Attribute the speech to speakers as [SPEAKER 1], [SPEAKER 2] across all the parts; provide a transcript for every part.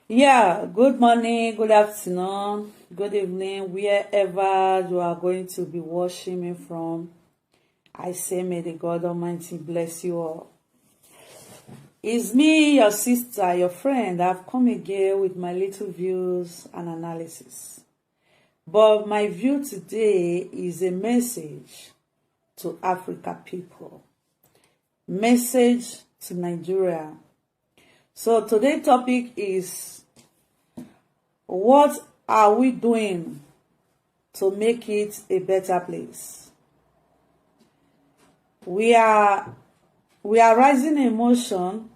[SPEAKER 1] Yeah, good morning, good afternoon, good evening, wherever you are going to be watching me from. I say, may the God Almighty bless you all. It's me, your sister, your friend. I've come again with my little views and analysis. But my view today is a message to Africa people, message to Nigeria. So today's topic is, what are we doing to make it a better place? We are raising a motion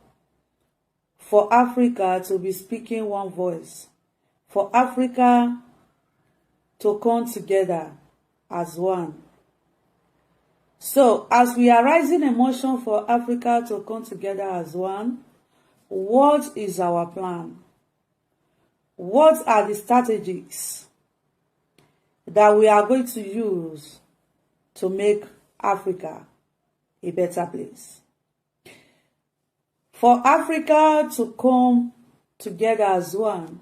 [SPEAKER 1] for Africa to be speaking one voice, for Africa to come together as one. So, as we are raising a motion for Africa to come together as one, what is our plan? What are the strategies that we are going to use to make Africa a better place? For Africa to come together as one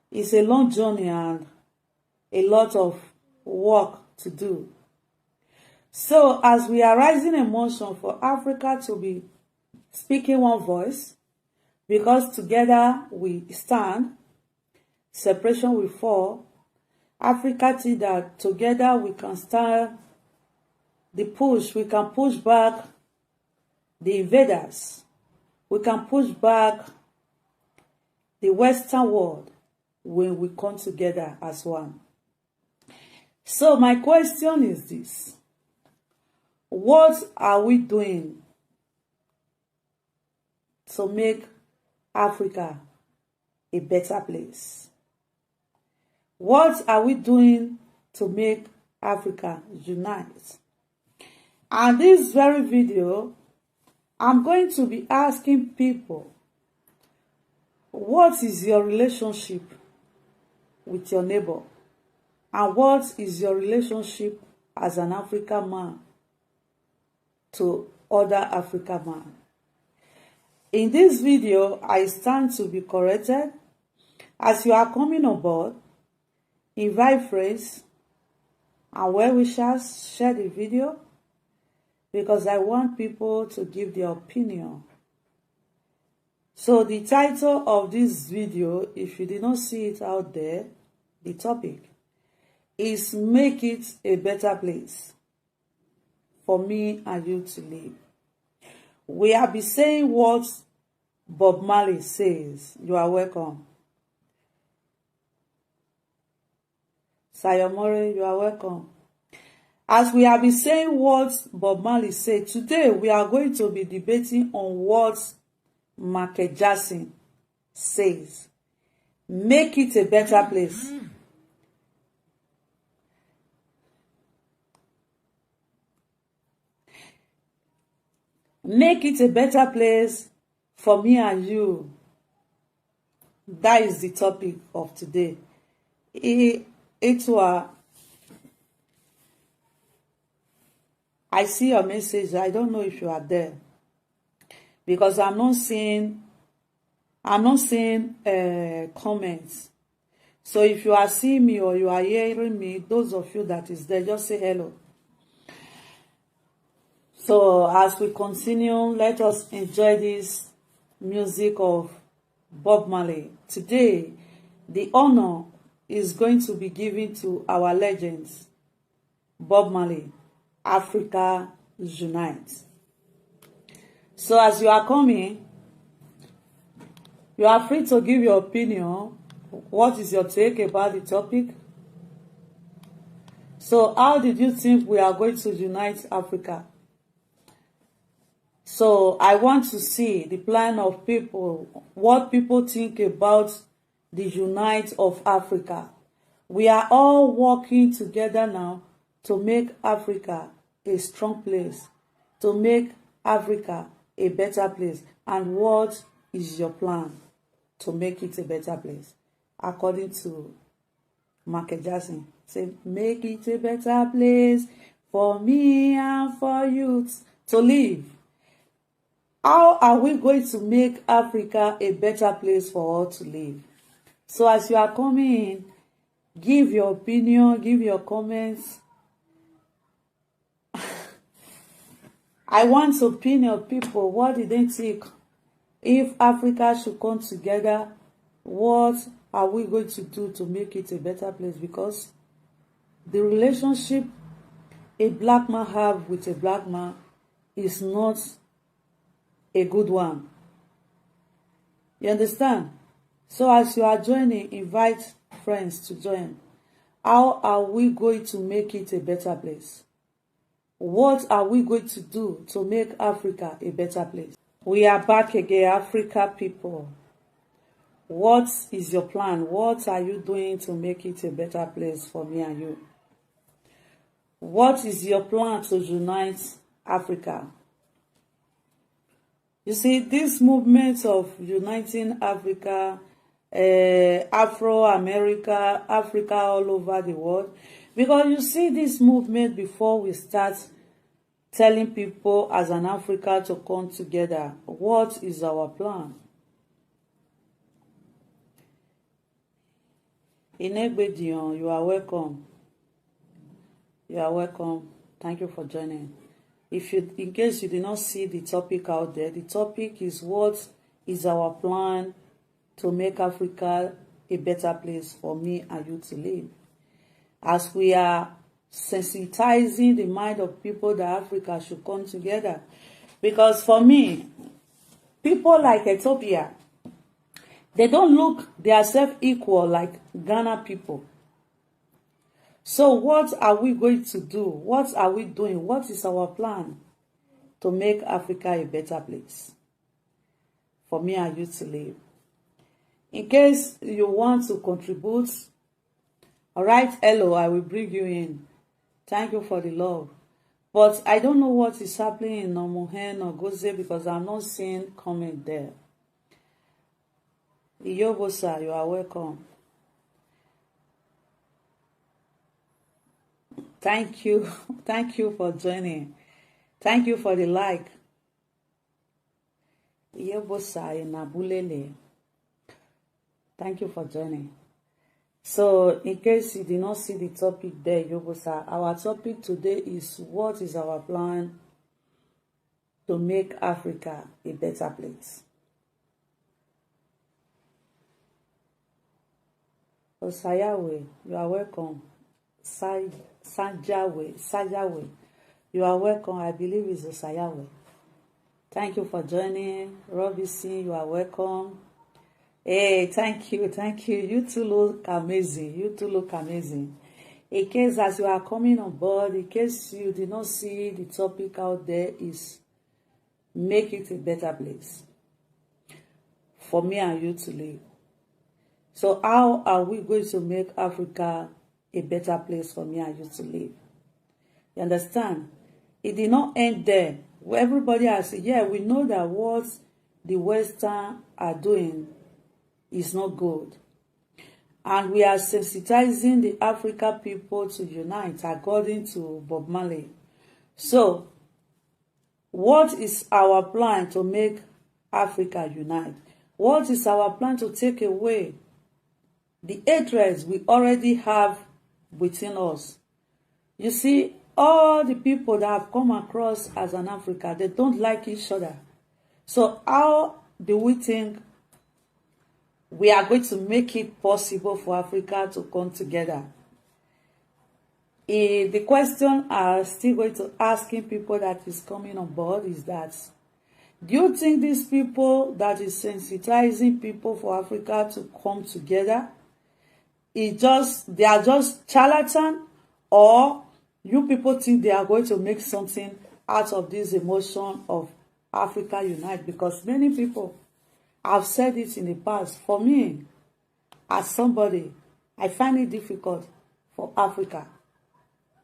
[SPEAKER 1] is a long journey and a lot of work to do. So, as we are raising a motion for Africa to be speaking one voice, because together we stand, separation will fall. Africa see that together we can stand the push. We can push back the invaders. We can push back the Western world when we come together as one. So my question is this: what are we doing to make Africa a better place? What are we doing to make Africa unite? And this very video, I'm going to be asking people, what is your relationship with your neighbor? And what is your relationship as an African man to other African men? In this video, I stand to be corrected. As you are coming on board, invite friends and well-wishers, share the video, because I want people to give their opinion. So the title of this video, if you did not see it out there, the topic is "Make It a Better Place for Me and You to Live." We have been saying what Bob Marley says. You are welcome. Sayomore, you are welcome. As we have been saying what Bob Marley said, today we are going to be debating on what Michael Jackson says. Make it a better place. Make it a better place for me and you. That is the topic of today. I see your message. I don't know if you are there, because I'm not seeing comments. So if you are seeing me or you are hearing me, those of you that is there, just say hello. So as we continue, let us enjoy this music of Bob Marley. Today, the honor is going to be given to our legends, Bob Marley. Africa Unite. So as you are coming, you are free to give your opinion. What is your take about the topic? So how did you think we are going to unite Africa? So I want to see the plan of people, what people think about the unite of Africa. We are all working together now to make Africa a strong place, to make Africa a better place. And what is your plan to make it a better place? According to Michael Jackson, say, make it a better place for me and for you to live. How are we going to make Africa a better place for all to live? So as you are coming in, give your opinion, give your comments. I want to opinion of people. What did they think? If Africa should come together, what are we going to do to make it a better place? Because the relationship a black man have with a black man is not a good one. You understand? So as you are joining, invite friends to join. How are we going to make it a better place? What are we going to do to make Africa a better place? We are back again, Africa people. What is your plan? What are you doing to make it a better place for me and you? What is your plan to unite Africa? You see, this movement of uniting Africa, Afro-America, Africa all over the world, because you see this movement before we start telling people as an Africa to come together. What is our plan? Inegbedion, you are welcome. You are welcome. Thank you for joining. In case you did not see the topic out there, the topic is what is our plan to make Africa a better place for me and you to live. As we are sensitizing the mind of people that Africa should come together. Because for me, people like Ethiopia, they don't look themselves equal like Ghana people. So what are we going to do? What are we doing? What is our plan to make Africa a better place for me and you to live? In case you want to contribute, all right, hello, I will bring you in. Thank you for the love. But I don't know what is happening in Omuhen or Goze because I'm not seeing comment there. Iyobosa, you are welcome. Thank you. Thank you for joining. Thank you for the like. Iyobosa Inabulele. Thank you for joining. So, in case you did not see the topic there, Yobosa, our topic today is what is our plan to make Africa a better place. Osayawe, you are welcome. Sajawe, you are welcome. I believe it's Osayawe. Thank you for joining. Robinson, you are welcome. Hey, thank you. You two look amazing. In case as you are coming on board, in case you did not see the topic out there, is make it a better place for me and you to live. So how are we going to make Africa a better place for me and you to live? You understand? It did not end there. Everybody has said, yeah, we know that what the Western are doing is not good. And we are sensitizing the African people to unite according to Bob Marley. So, what is our plan to make Africa unite? What is our plan to take away the hatred we already have within us? You see, all the people that have come across as an Africa, they don't like each other. So how do we think we are going to make it possible for Africa to come together? The question I'm still going to asking people that is coming on board is that, do you think these people that is sensitizing people for Africa to come together, they are just charlatan, or you people think they are going to make something out of this emotion of Africa unite? Because many people have said it in the past. For me, as somebody, I find it difficult for Africa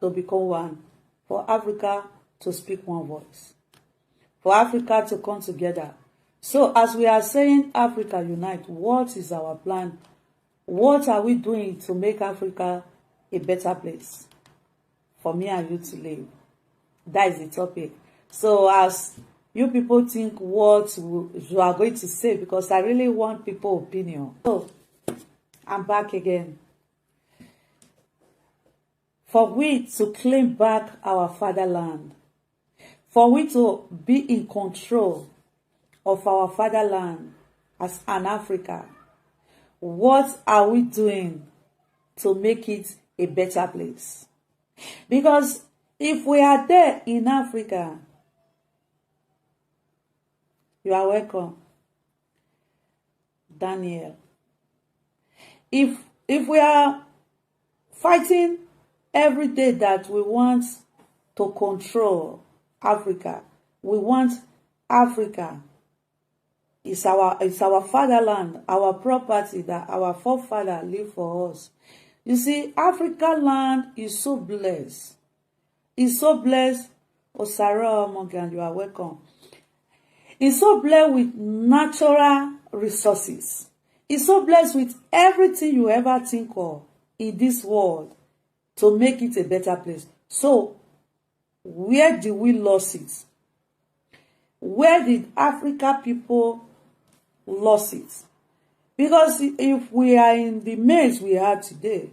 [SPEAKER 1] to become one, for Africa to speak one voice, for Africa to come together. So as we are saying Africa unite, what is our plan? What are we doing to make Africa a better place for me and you to live? That is the topic. So as you people think what you are going to say, because I really want people's opinion. So, I'm back again. For we to claim back our fatherland, for we to be in control of our fatherland as an Africa, what are we doing to make it a better place? Because if we are there in Africa, you are welcome, Daniel. If we are fighting every day that we want to control Africa, we want Africa, it's our fatherland, our property that our forefathers leave for us. You see, African land is so blessed. It's so blessed. Osara Morgan, you are welcome. It's so blessed with natural resources. It's so blessed with everything you ever think of in this world to make it a better place. So, where did we lose it? Where did Africa people lose it? Because if we are in the mess we are today,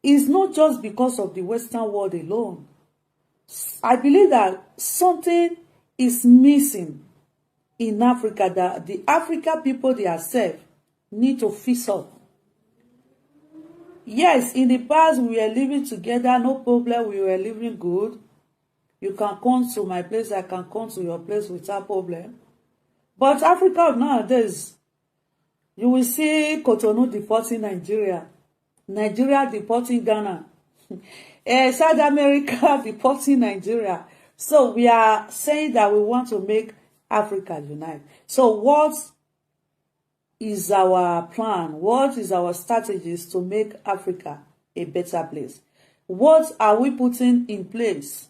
[SPEAKER 1] it's not just because of the Western world alone. I believe that something is missing in Africa that the African people themselves need to fix up. Yes, in the past we were living together, no problem, we were living good. You can come to my place, I can come to your place without problem. But Africa nowadays, you will see Cotonou deporting Nigeria, Nigeria deporting Ghana, South America deporting Nigeria. So we are saying that we want to make Africa unite. So what is our plan? What is our strategies to make Africa a better place? What are we putting in place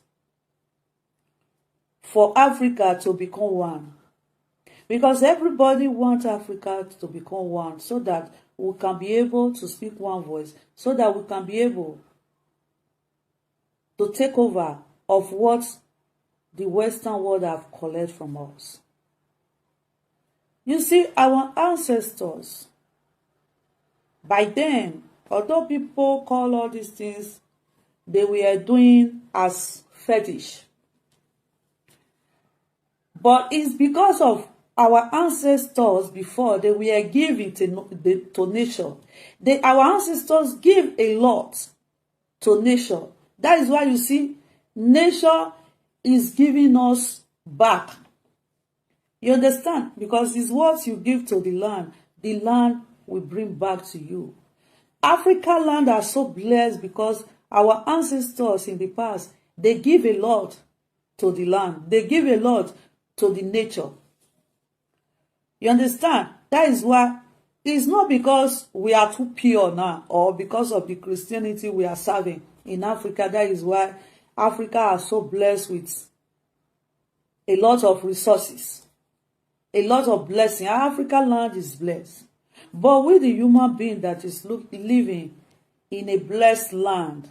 [SPEAKER 1] for Africa to become one? Because everybody wants Africa to become one so that we can be able to speak one voice, so that we can be able to take over of what the Western world have collected from us. You see, our ancestors, by then, although people call all these things, they were doing as fetish. But it's because of our ancestors before, they were giving to nature. Our ancestors give a lot to nature. That is why you see, nature is giving us back. You understand? Because it's what you give to the land will bring back to you. African land are so blessed because our ancestors in the past, they give a lot to the land. They give a lot to the nature. You understand? That is why it's not because we are too pure now or because of the Christianity we are serving in Africa. That is why Africa are so blessed with a lot of resources, a lot of blessing. Our African land is blessed. But with the human being that is living in a blessed land,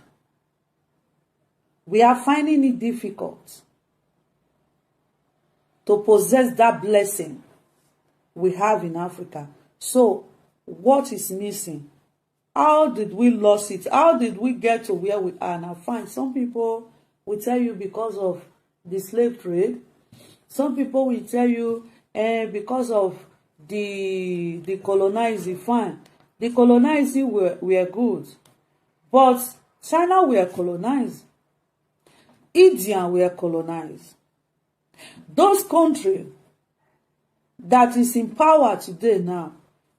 [SPEAKER 1] we are finding it difficult to possess that blessing we have in Africa. So, what is missing? How did we lose it? How did we get to where we are now? Fine, some people will tell you because of the slave trade. Some people will tell you because of the colonizing. Fine, the colonizing were good. But China were colonized. India were colonized. Those countries that is in power today now,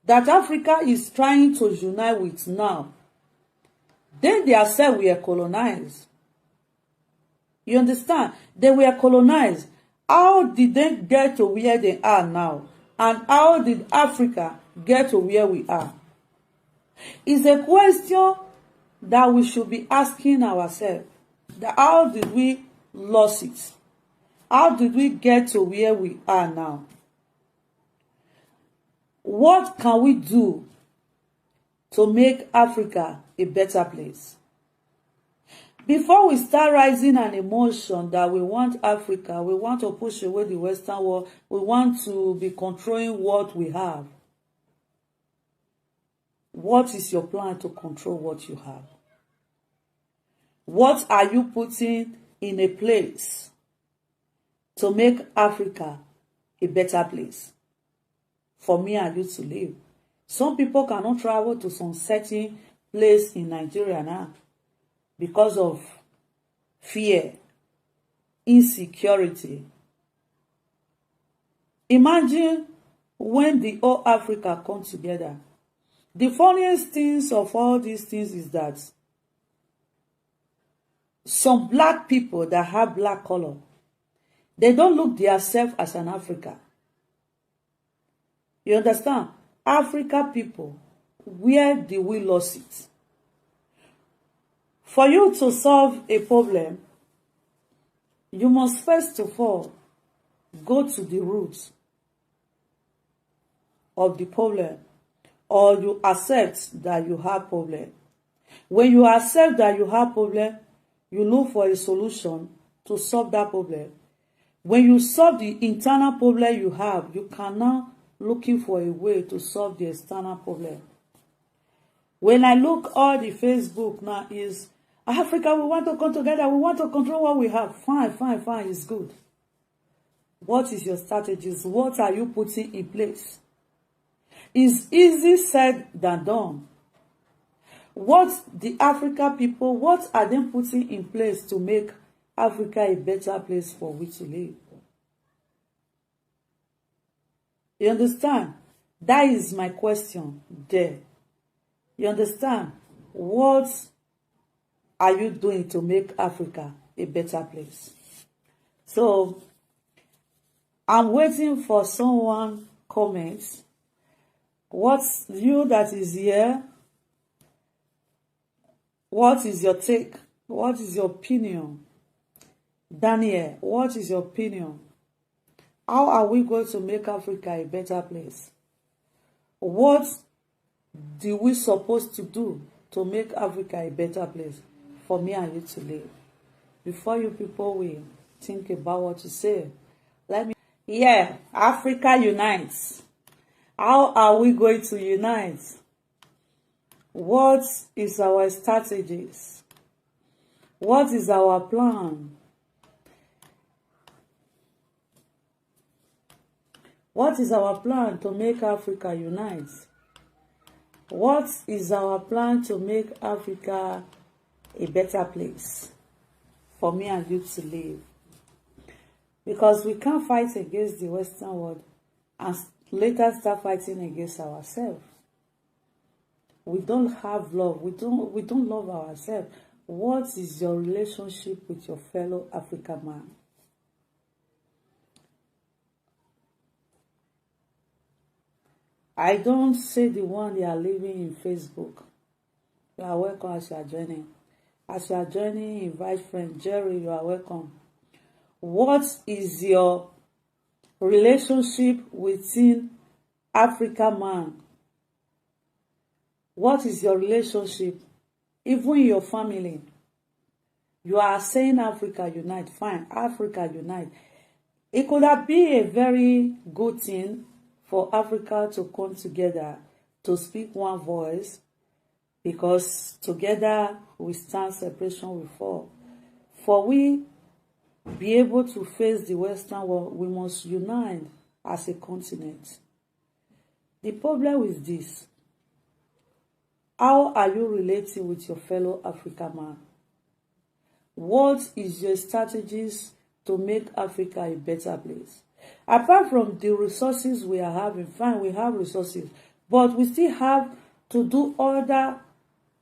[SPEAKER 1] that Africa is trying to unite with now, they themselves were colonized. You understand? They were colonized. How did they get to where they are now? And how did Africa get to where we are? It's a question that we should be asking ourselves. How did we lose it? How did we get to where we are now? What can we do to make Africa a better place? Before we start rising an emotion that we want Africa, we want to push away the Western world, we want to be controlling what we have. What is your plan to control what you have? What are you putting in a place to make Africa a better place for me and you to live? Some people cannot travel to some certain place in Nigeria now because of fear, insecurity. Imagine when the whole Africa come together. The funniest things of all these things is that some black people that have black color, they don't look themselves as an African. You understand? Africa people, where do we lose it? For you to solve a problem, you must first of all go to the roots of the problem, or you accept that you have problem. When you accept that you have problem, you look for a solution to solve that problem. When you solve the internal problem you have, you can now looking for a way to solve the external problem. When I look all the Facebook now is Africa, we want to come together, we want to control what we have. Fine, it's good. What is your strategies? What are you putting in place? It's easy said than done. What the African people, what are they putting in place to make Africa a better place for we to live? You understand? That is my question there. You understand? What are you doing to make Africa a better place? So, I'm waiting for someone comments. What's you that is here? What is your take? What is your opinion? Daniel, what is your opinion? How are we going to make Africa a better place? What do we supposed to do to make Africa a better place for me and you to live? Before you people will think about what to say, yeah, Africa unites. How are we going to unite? What is our strategies? What is our plan? What is our plan to make Africa unite? What is our plan to make Africa a better place for me and you to live? Because we can't fight against the Western world and later start fighting against ourselves. We don't have love. We don't love ourselves. What is your relationship with your fellow African man? I don't say the one they are living in Facebook. You are welcome as you are joining. As you are joining, invite friend Jerry, you are welcome. What is your relationship within African man? What is your relationship? Even in your family. You are saying Africa unite. Fine, Africa unite. It could have been a very good thing for Africa to come together to speak one voice, because together we stand, separation we fall. For we be able to face the Western world, we must unite as a continent. The problem is this: how are you relating with your fellow African man? What is your strategies to make Africa a better place? Apart from the resources we are having, fine, we have resources, but we still have to do other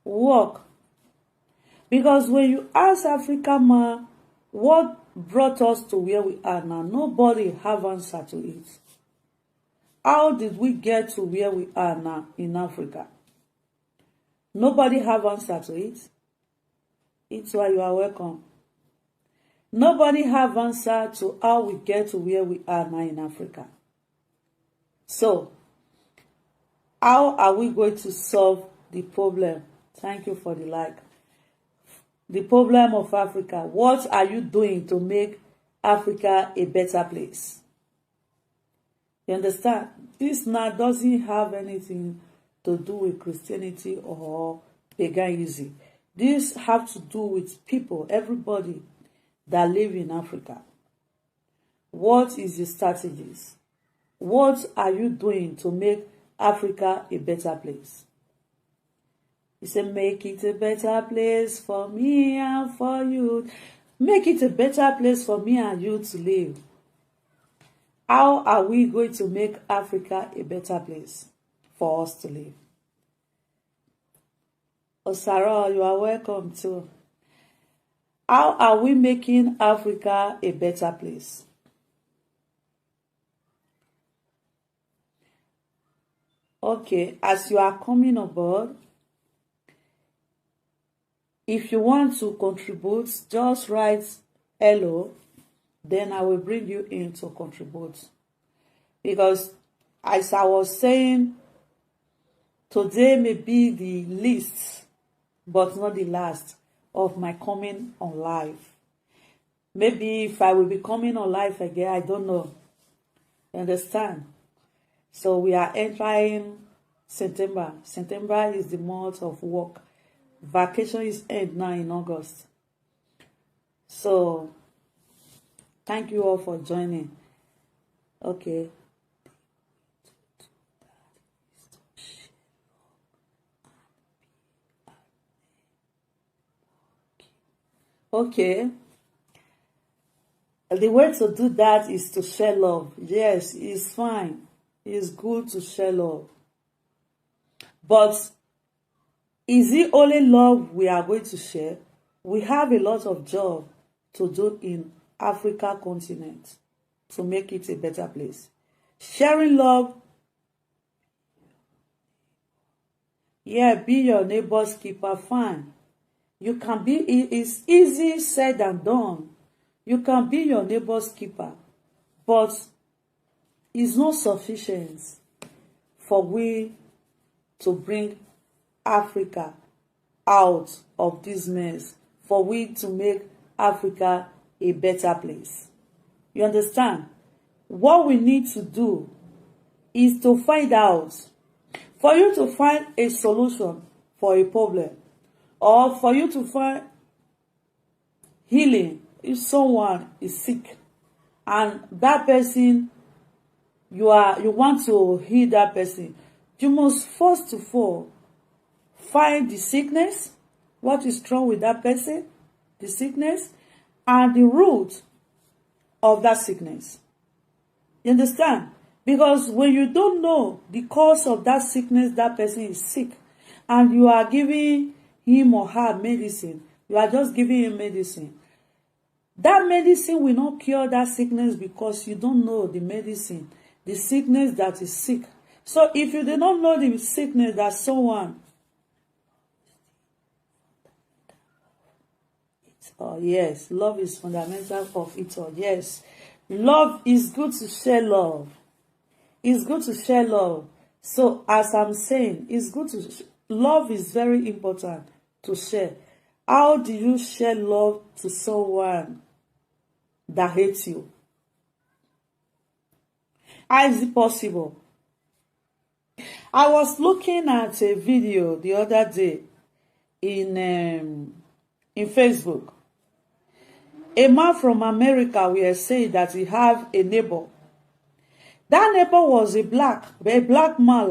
[SPEAKER 1] work. Because when you ask African man, what brought us to where we are now, nobody have answer to it. How did we get to where we are now in Africa? Nobody have answer to it. It's why you are welcome. Nobody have answer to how we get to where we are now in Africa. So, how are we going to solve the problem? Thank you for the like. the problem of Africa. What are you doing to make Africa a better place? You understand? This now doesn't have anything to do with Christianity or paganism. This have to do with people, everybody that live in Africa. What is your strategies? What are you doing to make Africa a better place? He said, make it a better place for me and for you. Make it a better place for me and you to live. How are we going to make Africa a better place for us to live? Osara, you are welcome too. How are we making Africa a better place? Okay, as you are coming aboard, if you want to contribute, just write hello, then I will bring you in to contribute. Because as I was saying, today may be the least, but not the last, of my coming on live. Maybe if I will be coming on live again, I don't know. You understand? So we are entering September. September is the month of work. Vacation is end now in August. So thank you all for joining. Okay. Okay. The way to do that is to share love. Yes, it's fine. It's good to share love. But is it only love we are going to share? We have a lot of job to do in Africa continent to make it a better place. Sharing love. Yeah, be your neighbor's keeper, fine. You can be, it's easy said and done. You can be your neighbor's keeper, but it's not sufficient for we to bring Africa out of this mess, for we to make Africa a better place. You understand? What we need to do is to find out, for you to find a solution for a problem, or for you to find healing if someone is sick and that person, you want to heal that person. You must first of all find the sickness, what is wrong with that person, the sickness, and the root of that sickness. You understand? Because when you don't know the cause of that sickness, that person is sick, and you are giving him or her medicine, you are just giving him medicine. That medicine will not cure that sickness because you don't know the medicine, the sickness that is sick. So if you do not know the sickness that someone, oh yes, love is fundamental of it all. Yes, love is good to share love. It's good to share love. So as I'm saying, it's good to love is very important to share. How do you share love to someone that hates you? How is it possible? I was looking at a video the other day in Facebook. A man from America will say that he have a neighbor. That neighbor was a black man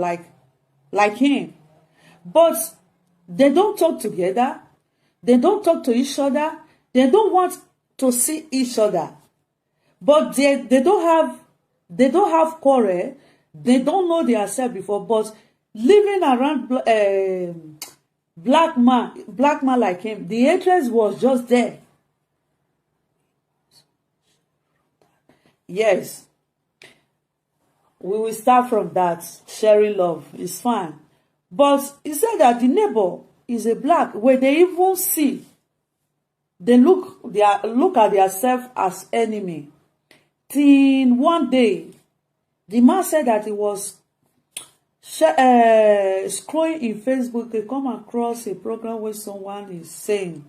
[SPEAKER 1] like him. But they don't talk together. They don't talk to each other. They don't want to see each other. But they don't have quarrel. They don't know themselves before. But living around black man like him, the hatred was just there. Yes. We will start from that. Sharing love is fine. But he said that the neighbor is a black. When they even see, they look at themselves as enemy. Till one day, the man said that he was scrolling in Facebook. They come across a program where someone is saying,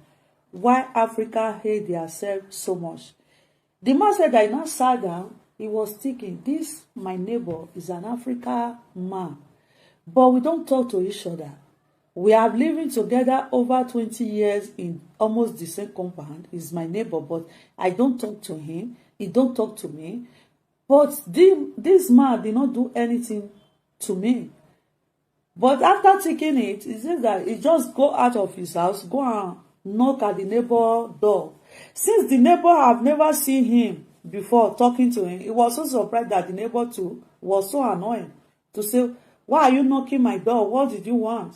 [SPEAKER 1] why Africa hate themselves so much. The man said that he now sat down, he was thinking, this, my neighbor, is an African man. But we don't talk to each other. We have living together over 20 years in almost the same compound. He's my neighbor, but I don't talk to him. He don't talk to me. But this man did not do anything to me. But after taking it, he says that he just go out of his house, go and knock at the neighbor door. Since the neighbor have never seen him before talking to him, he was so surprised that the neighbor too was so annoying to say, why are you knocking my door? What did you want?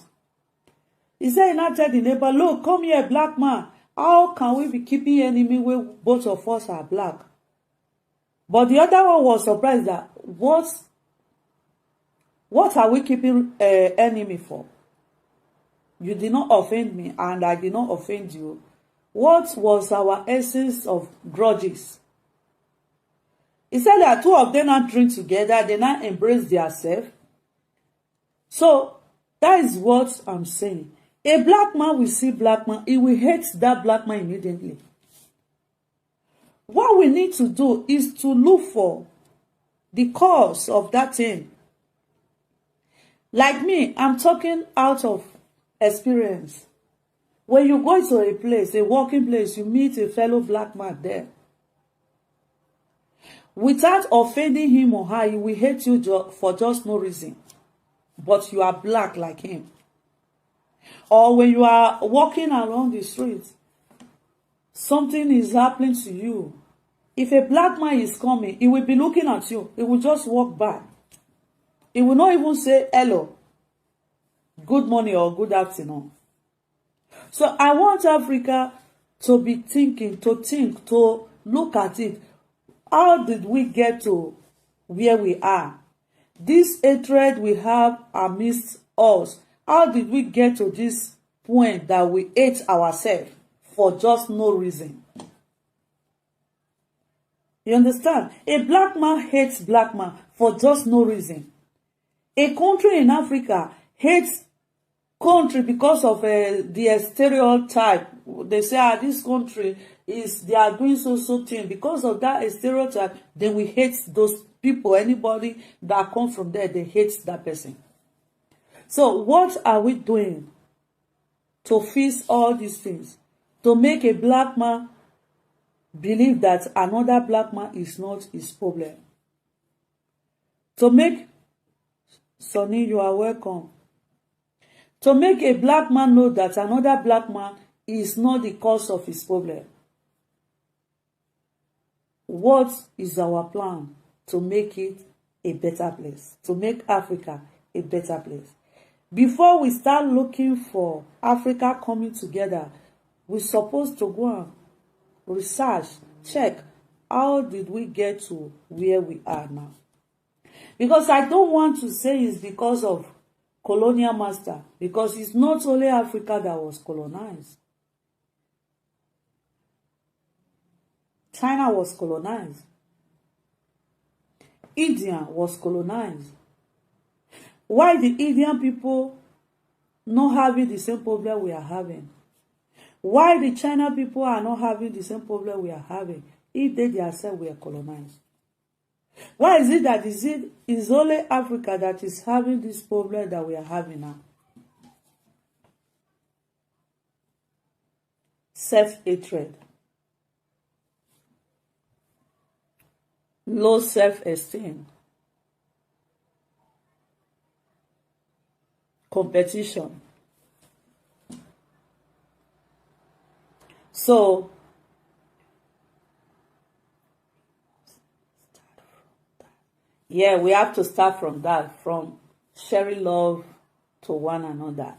[SPEAKER 1] He said, he now tell the neighbor, look, come here, black man. How can we be keeping enemy when both of us are black? But the other one was surprised that, what are we keeping enemy for? You did not offend me, and I did not offend you. What was our essence of grudges? He said that two of them now drink together, they now embrace themselves. So that is what I'm saying. A black man will see black man, he will hate that black man immediately. What we need to do is to look for the cause of that thing. Like me, I'm talking out of experience. When you go to a place, a working place, you meet a fellow black man there. Without offending him or her, he will hate you for just no reason. But you are black like him. Or when you are walking along the street, something is happening to you. If a black man is coming, he will be looking at you. He will just walk by. He will not even say hello, good morning or good afternoon. So I want Africa to be thinking, to look at it. How did we get to where we are? This hatred we have amidst us. How did we get to this point that we hate ourselves for just no reason? You understand? A black man hates black man for just no reason. A country in Africa hates country because of the stereotype. They say, this country they are doing so thing. Because of that stereotype, then we hate those people. Anybody that comes from there, they hate that person. So what are we doing to fix all these things? To make a black man believe that another black man is not his problem. To make, Sonny, you are welcome. To make a black man know that another black man is not the cause of his problem. What is our plan to make it a better place? To make Africa a better place? Before we start looking for Africa coming together, we're supposed to go and research, check, how did we get to where we are now? Because I don't want to say it's because of colonial master, because it's not only Africa that was colonized. China was colonized. India was colonized. Why the Indian people not having the same problem we are having? Why the China people are not having the same problem we are having if they themselves were colonized? Why is it that is only Africa that is having this problem that we are having now? Self-hatred. Low self-esteem. Competition. So, yeah, we have to start from that, from sharing love to one another.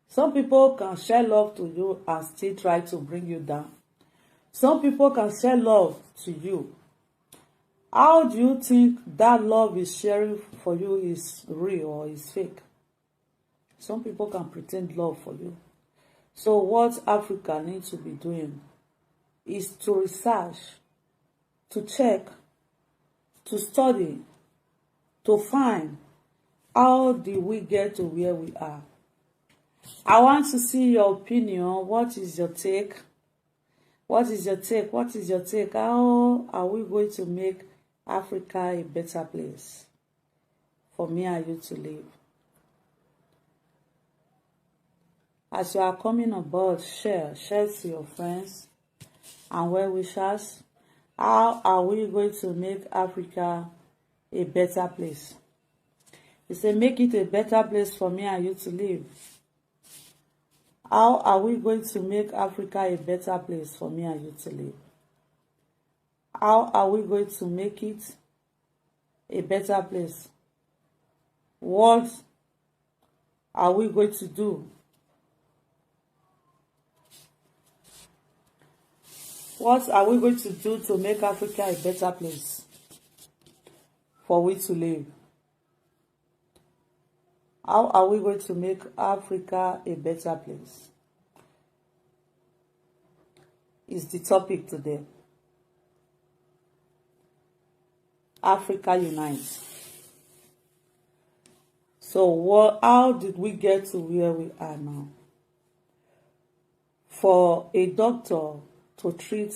[SPEAKER 1] Some people can share love to you and still try to bring you down. Some people can share love to you. How do you think that love is sharing for you is real or is fake? Some people can pretend love for you. So what Africa needs to be doing is to research, to check, to study, to find how did we get to where we are. I want to see your opinion. What is your take? What is your take? What is your take? How are we going to make Africa a better place for me and you to live? As you are coming on board, share to your friends and well-wishers. How are we going to make Africa a better place? He said, make it a better place for me and you to live. How are we going to make Africa a better place for me and you to live? How are we going to make it a better place? What are we going to do? What are we going to do to make Africa a better place for we to live? How are we going to make Africa a better place? Is the topic today. Africa unites. So how did we get to where we are now? For a doctor to treat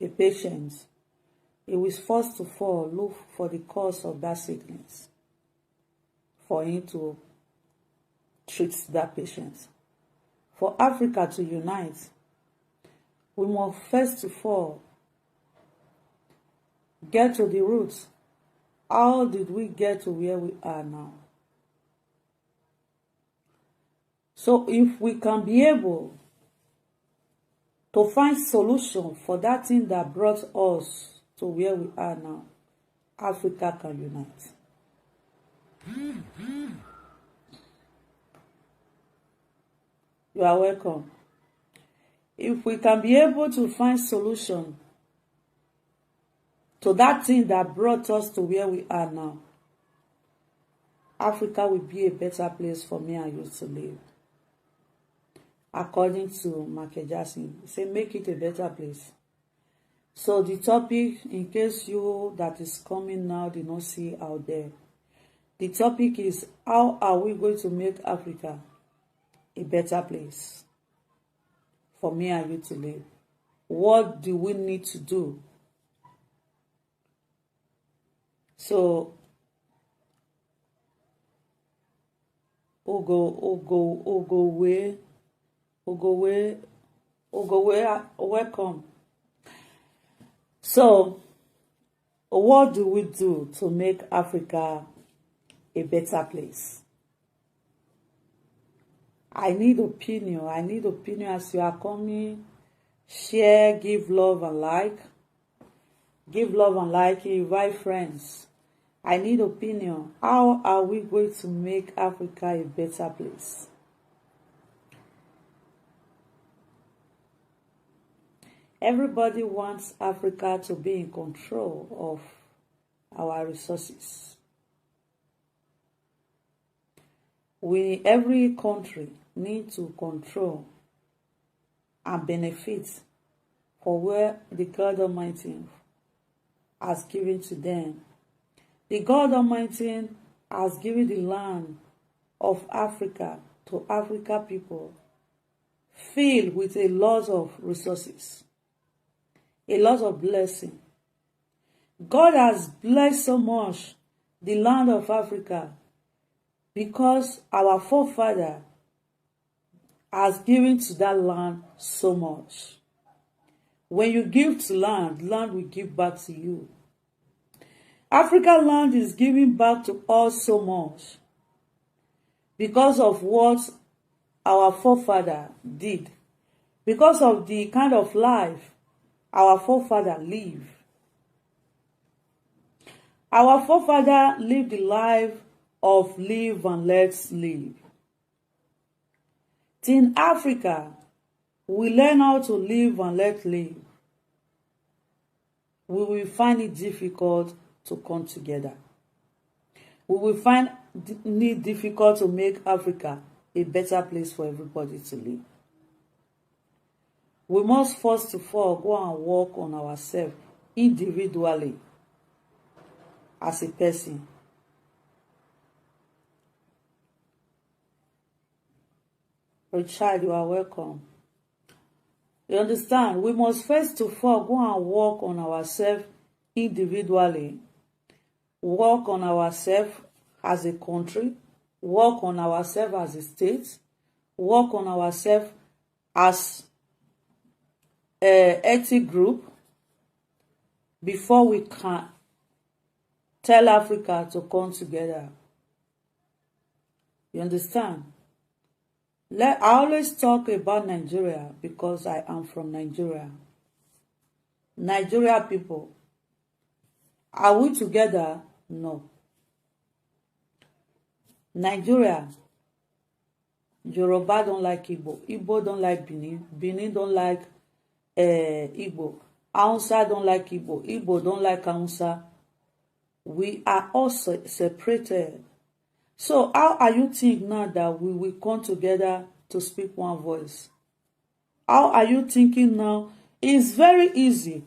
[SPEAKER 1] a patient, he was first of all look for the cause of that sickness for him to treat that patient. For Africa to unite, we must first of all get to the roots. How did we get to where we are now? So if we can be able to find solution for that thing that brought us to where we are now, Africa can unite. You are welcome. If we can be able to find solution to that thing that brought us to where we are now, Africa will be a better place for me and you to live. According to Michael Jackson, he said, make it a better place. So the topic, in case you that is coming now did not see out there, the topic is, how are we going to make Africa a better place for me and you to live? What do we need to do? So, Ogowe, welcome. So, what do we do to make Africa a better place? I need opinion. I need opinion as you are coming. Share, give love and like. Give love and like, invite friends. I need opinion. How are we going to make Africa a better place? Everybody wants Africa to be in control of our resources. Every country need to control and benefit for where the God Almighty has given to them. The God Almighty has given the land of Africa to African people, filled with a lot of resources, a lot of blessing. God has blessed so much the land of Africa because our forefather has given to that land so much. When you give to land, land will give back to you. African land is giving back to us so much because of what our forefather did, because of the kind of life our forefather lived. Our forefather lived the life of live and let's live. In Africa, we learn how to live and let live. We will find it difficult to come together. We will find it difficult to make Africa a better place for everybody to live. We must first of all go and work on ourselves individually as a person. Richard, you are welcome. You understand? We must first of all go and work on ourselves individually, work on ourselves as a country, work on ourselves as a state, work on ourselves as a ethnic group before we can tell Africa to come together. You understand? I always talk about Nigeria because I am from Nigeria. Nigeria people, are we together? No. Nigeria, Yoruba don't like Igbo. Igbo don't like Benin. Benin don't like Igbo. Hausa don't like Igbo. Igbo don't like Hausa. We are all separated. So how are you think now that we will come together to speak one voice? How are you thinking now? It's very easy.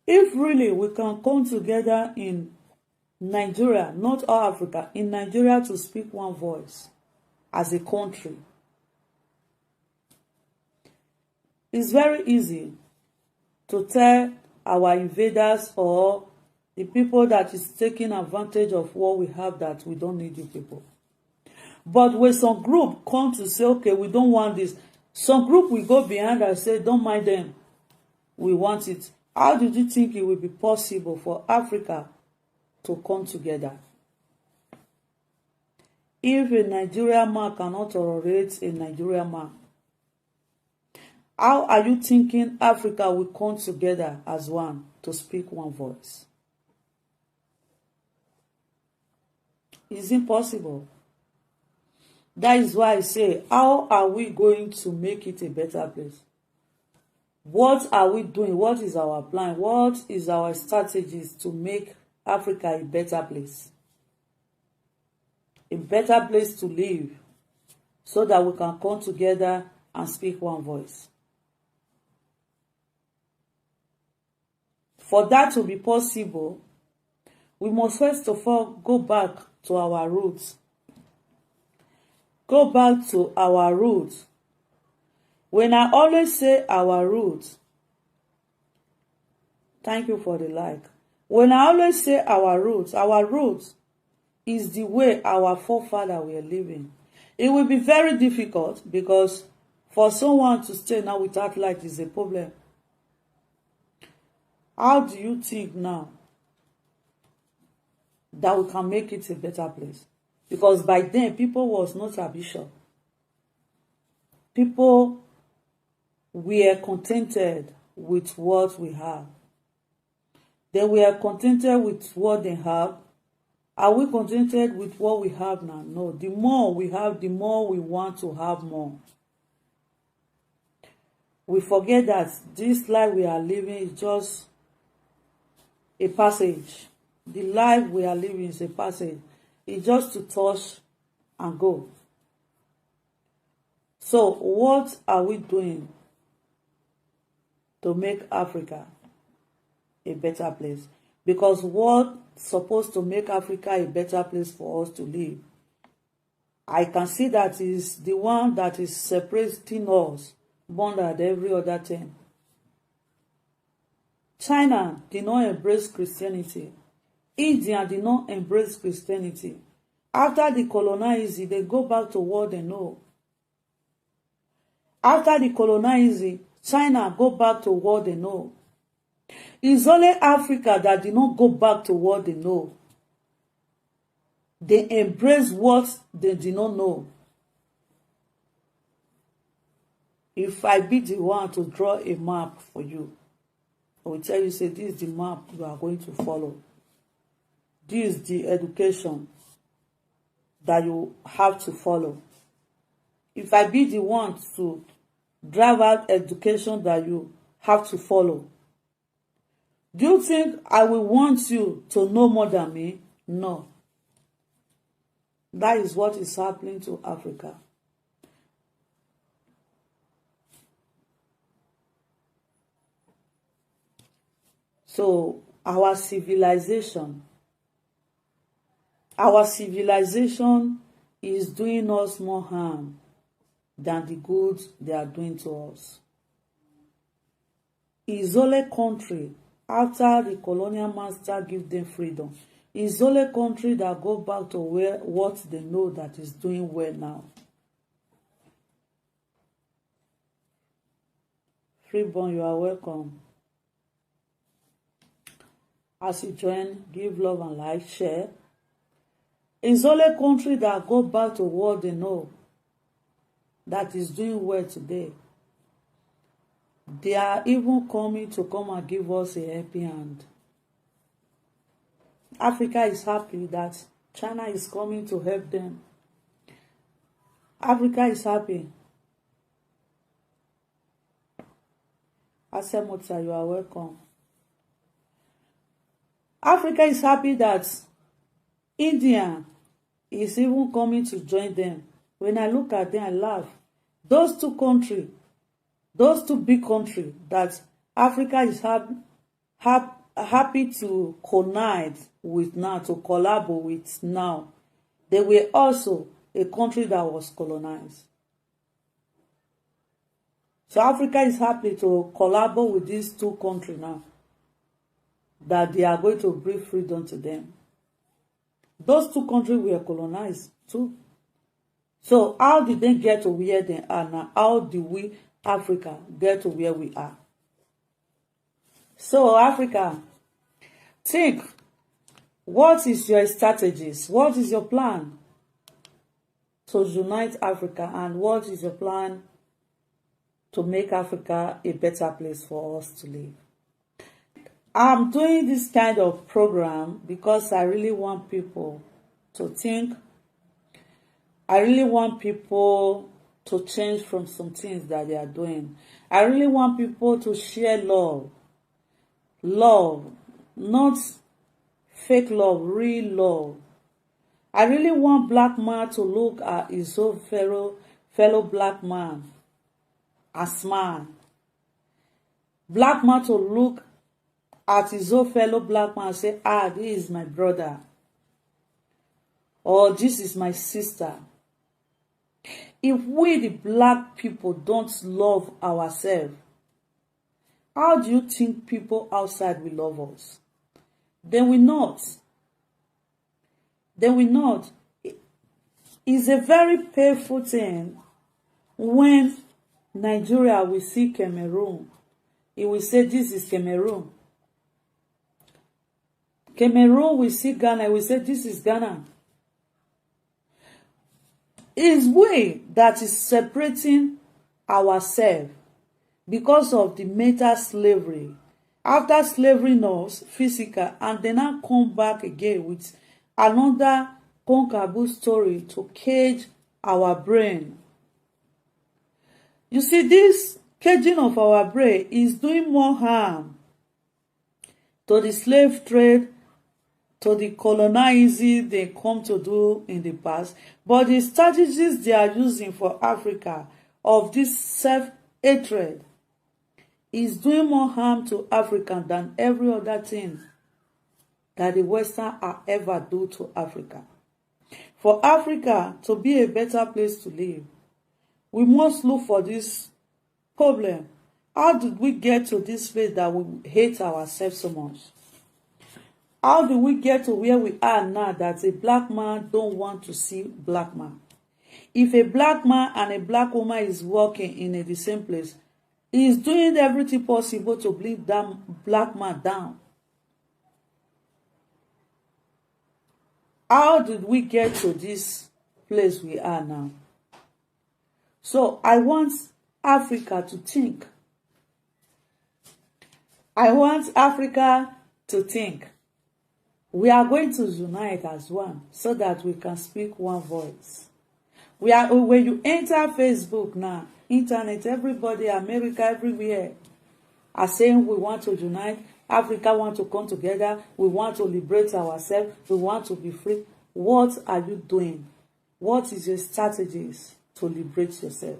[SPEAKER 1] If really we can come together in Nigeria, not all Africa, in Nigeria to speak one voice as a country. It's very easy to tell our invaders or the people that is taking advantage of what we have that we don't need you people. But when some group come to say, okay, we don't want this, some group will go behind and say, don't mind them, we want it. How did you think it will be possible for Africa to come together? If a Nigerian man cannot tolerate a Nigerian man, how are you thinking Africa will come together as one to speak one voice? It's impossible. That is why I say, how are we going to make it a better place? What are we doing? What is our plan? What is our strategies to make Africa a better place? A better place to live so that we can come together and speak one voice. For that to be possible, we must first of all go back to our roots. Go back to our roots. When I always say our roots, thank you for the like. When I always say our roots is the way our forefathers were living. It will be very difficult because for someone to stay now without light is a problem. How do you think now that we can make it a better place? Because by then, people was not ambitious. People were contented with what we have. They were contented with what they have. Are we contented with what we have now? No. The more we have, the more we want to have more. We forget that this life we are living is just a passage. The life we are living is a passage. It's just to touch and go. So what are we doing to make Africa a better place? Because what's supposed to make Africa a better place for us to live, I can see that is the one that is separating us more than every other thing. China did not embrace Christianity. India did not embrace Christianity. After the colonizing, they go back to what they know. After the colonizing, China go back to what they know. It's only Africa that did not go back to what they know. They embrace what they did not know. If I be the one to draw a map for you, I will tell you, say, this is the map you are going to follow. This is the education that you have to follow. If I be the one to drive out education that you have to follow, do you think I will want you to know more than me? No. That is what is happening to Africa. So our civilization is doing us more harm than the good they are doing to us. Is only country after the colonial master give them freedom. Is only country that go back to where what they know that is doing well now. Freeborn, you are welcome. As you join, give love and like, share. It's only country that go back to what they know that is doing well today. They are even coming to come and give us a helping hand. Africa is happy that China is coming to help them. Africa is happy. Asemota, you are welcome. Africa is happy that India is even coming to join them. When I look at them, I laugh. Those two countries, those two big countries that Africa is happy to connide with now, to collaborate with now, they were also a country that was colonized. So Africa is happy to collaborate with these two countries now, that they are going to bring freedom to them. Those two countries were colonized too. So how did they get to where they are now? How did we, Africa, get to where we are? So Africa, think, what is your strategies? What is your plan to unite Africa? And what is your plan to make Africa a better place for us to live? I'm doing this kind of program because I really want people to think. I really want people to change from some things that they are doing. I really want people to share love. Love, not fake love, real love. I really want black man to look at his own fellow black man as man. Black man to look at his own fellow black man and say, this is my brother. Or this is my sister. If we, the black people, don't love ourselves, how do you think people outside will love us? They will not. They will not. It's a very painful thing when Nigeria will see Cameroon. It will say, this is Cameroon. Cameroon will see Ghana. It will say, this is Ghana. It's we that is separating ourselves because of the mental slavery. After slavery knows physical, and then I come back again with another concaboo story to cage our brain. You see, this caging of our brain is doing more harm to the slave trade, to the colonizing they come to do in the past. But the strategies they are using for Africa of this self-hatred is doing more harm to Africa than every other thing that the Western are ever do to Africa. For Africa to be a better place to live, we must look for this problem. How did we get to this place that we hate ourselves so much? How do we get to where we are now that a black man don't want to see black man? If a black man and a black woman is working in the same place, he is doing everything possible to bring that black man down. How did we get to this place we are now? So I want Africa to think. I want Africa to think. We are going to unite as one so that we can speak one voice. When you enter Facebook now, internet, everybody, America, everywhere are saying we want to unite. Africa want to come together. We want to liberate ourselves. We want to be free. What are you doing? What is your strategies to liberate yourself?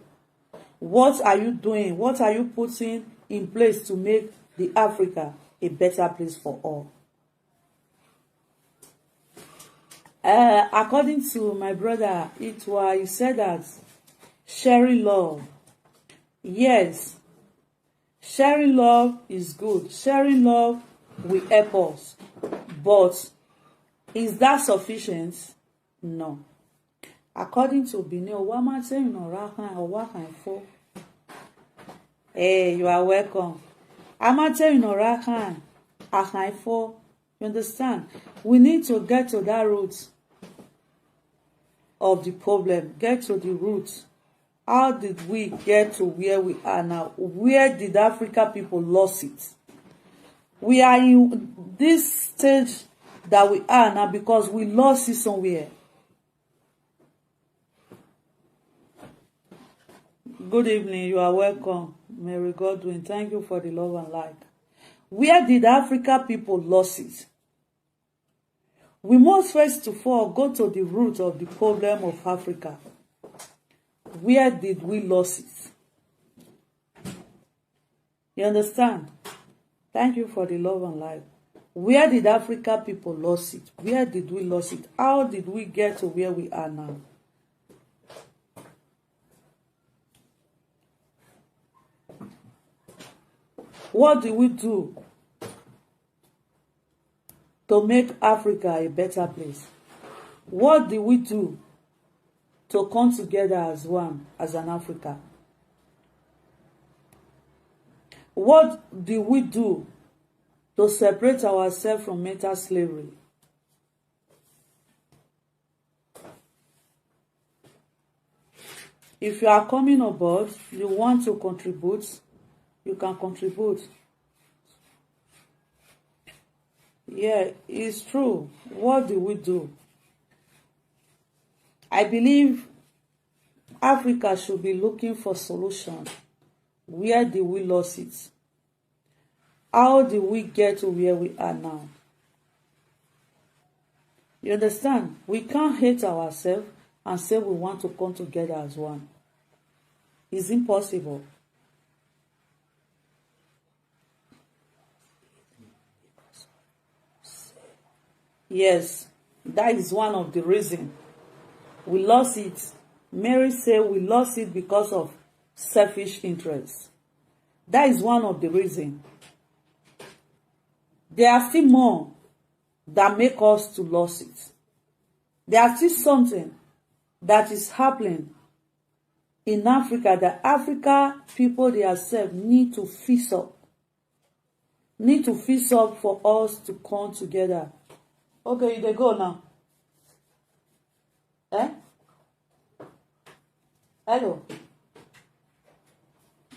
[SPEAKER 1] What are you doing? What are you putting in place to make the Africa a better place for all? According to my brother, he said that Sharing love. Yes, sharing love is good. Sharing love will help us. But is that sufficient? No. According to Bini Owamate Inorakan Owakanfo. Hey, you are welcome. Amate Inorakan Akanfo. You understand? We need to get to that root of the problem. Get to the root. How did we get to where we are now? Where did Africa people lose it? We are in this stage that we are now because we lost it somewhere. Good evening. You are welcome, Mary Godwin. Thank you for the love and like. Where did Africa people lose it? We must first of all go to the root of the problem of Africa. Where did we lose it? You understand? Thank you for the love and life. Where did Africa people lose it? Where did we lose it? How did we get to where we are now? What do we do to make Africa a better place? What do we do to come together as one, as an Africa? What do we do to separate ourselves from mental slavery? If you are coming aboard, you want to contribute, you can contribute. Yeah, it's true. What do we do? I believe Africa should be looking for solutions. Where did we lose it? How did we get to where we are now? You understand? We can't hate ourselves and say we want to come together as one. It's impossible. Yes, that is one of the reasons. We lost it. Mary said we lost it because of selfish interests. That is one of the reasons. There are still more that make us to lose it. There are still something that is happening in Africa that Africa people themselves need to fix up. Need to fix up for us to come together. Okay, you dey go now. Eh? Hello?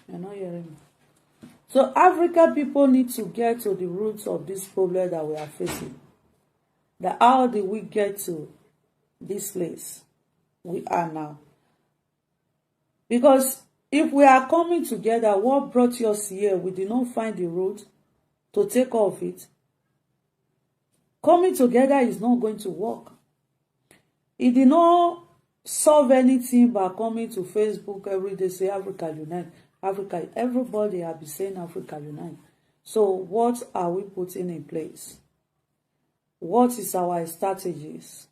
[SPEAKER 1] You're not hearing me. So Africa people need to get to the roots of this problem that we are facing. That how did we get to this place we are now? Because if we are coming together, what brought us here, we did not find the root to take off it. Coming together is not going to work. It did not solve anything by coming to Facebook every day, say Africa Unite. Africa, everybody have been saying Africa Unite. So what are we putting in place? What is our strategies?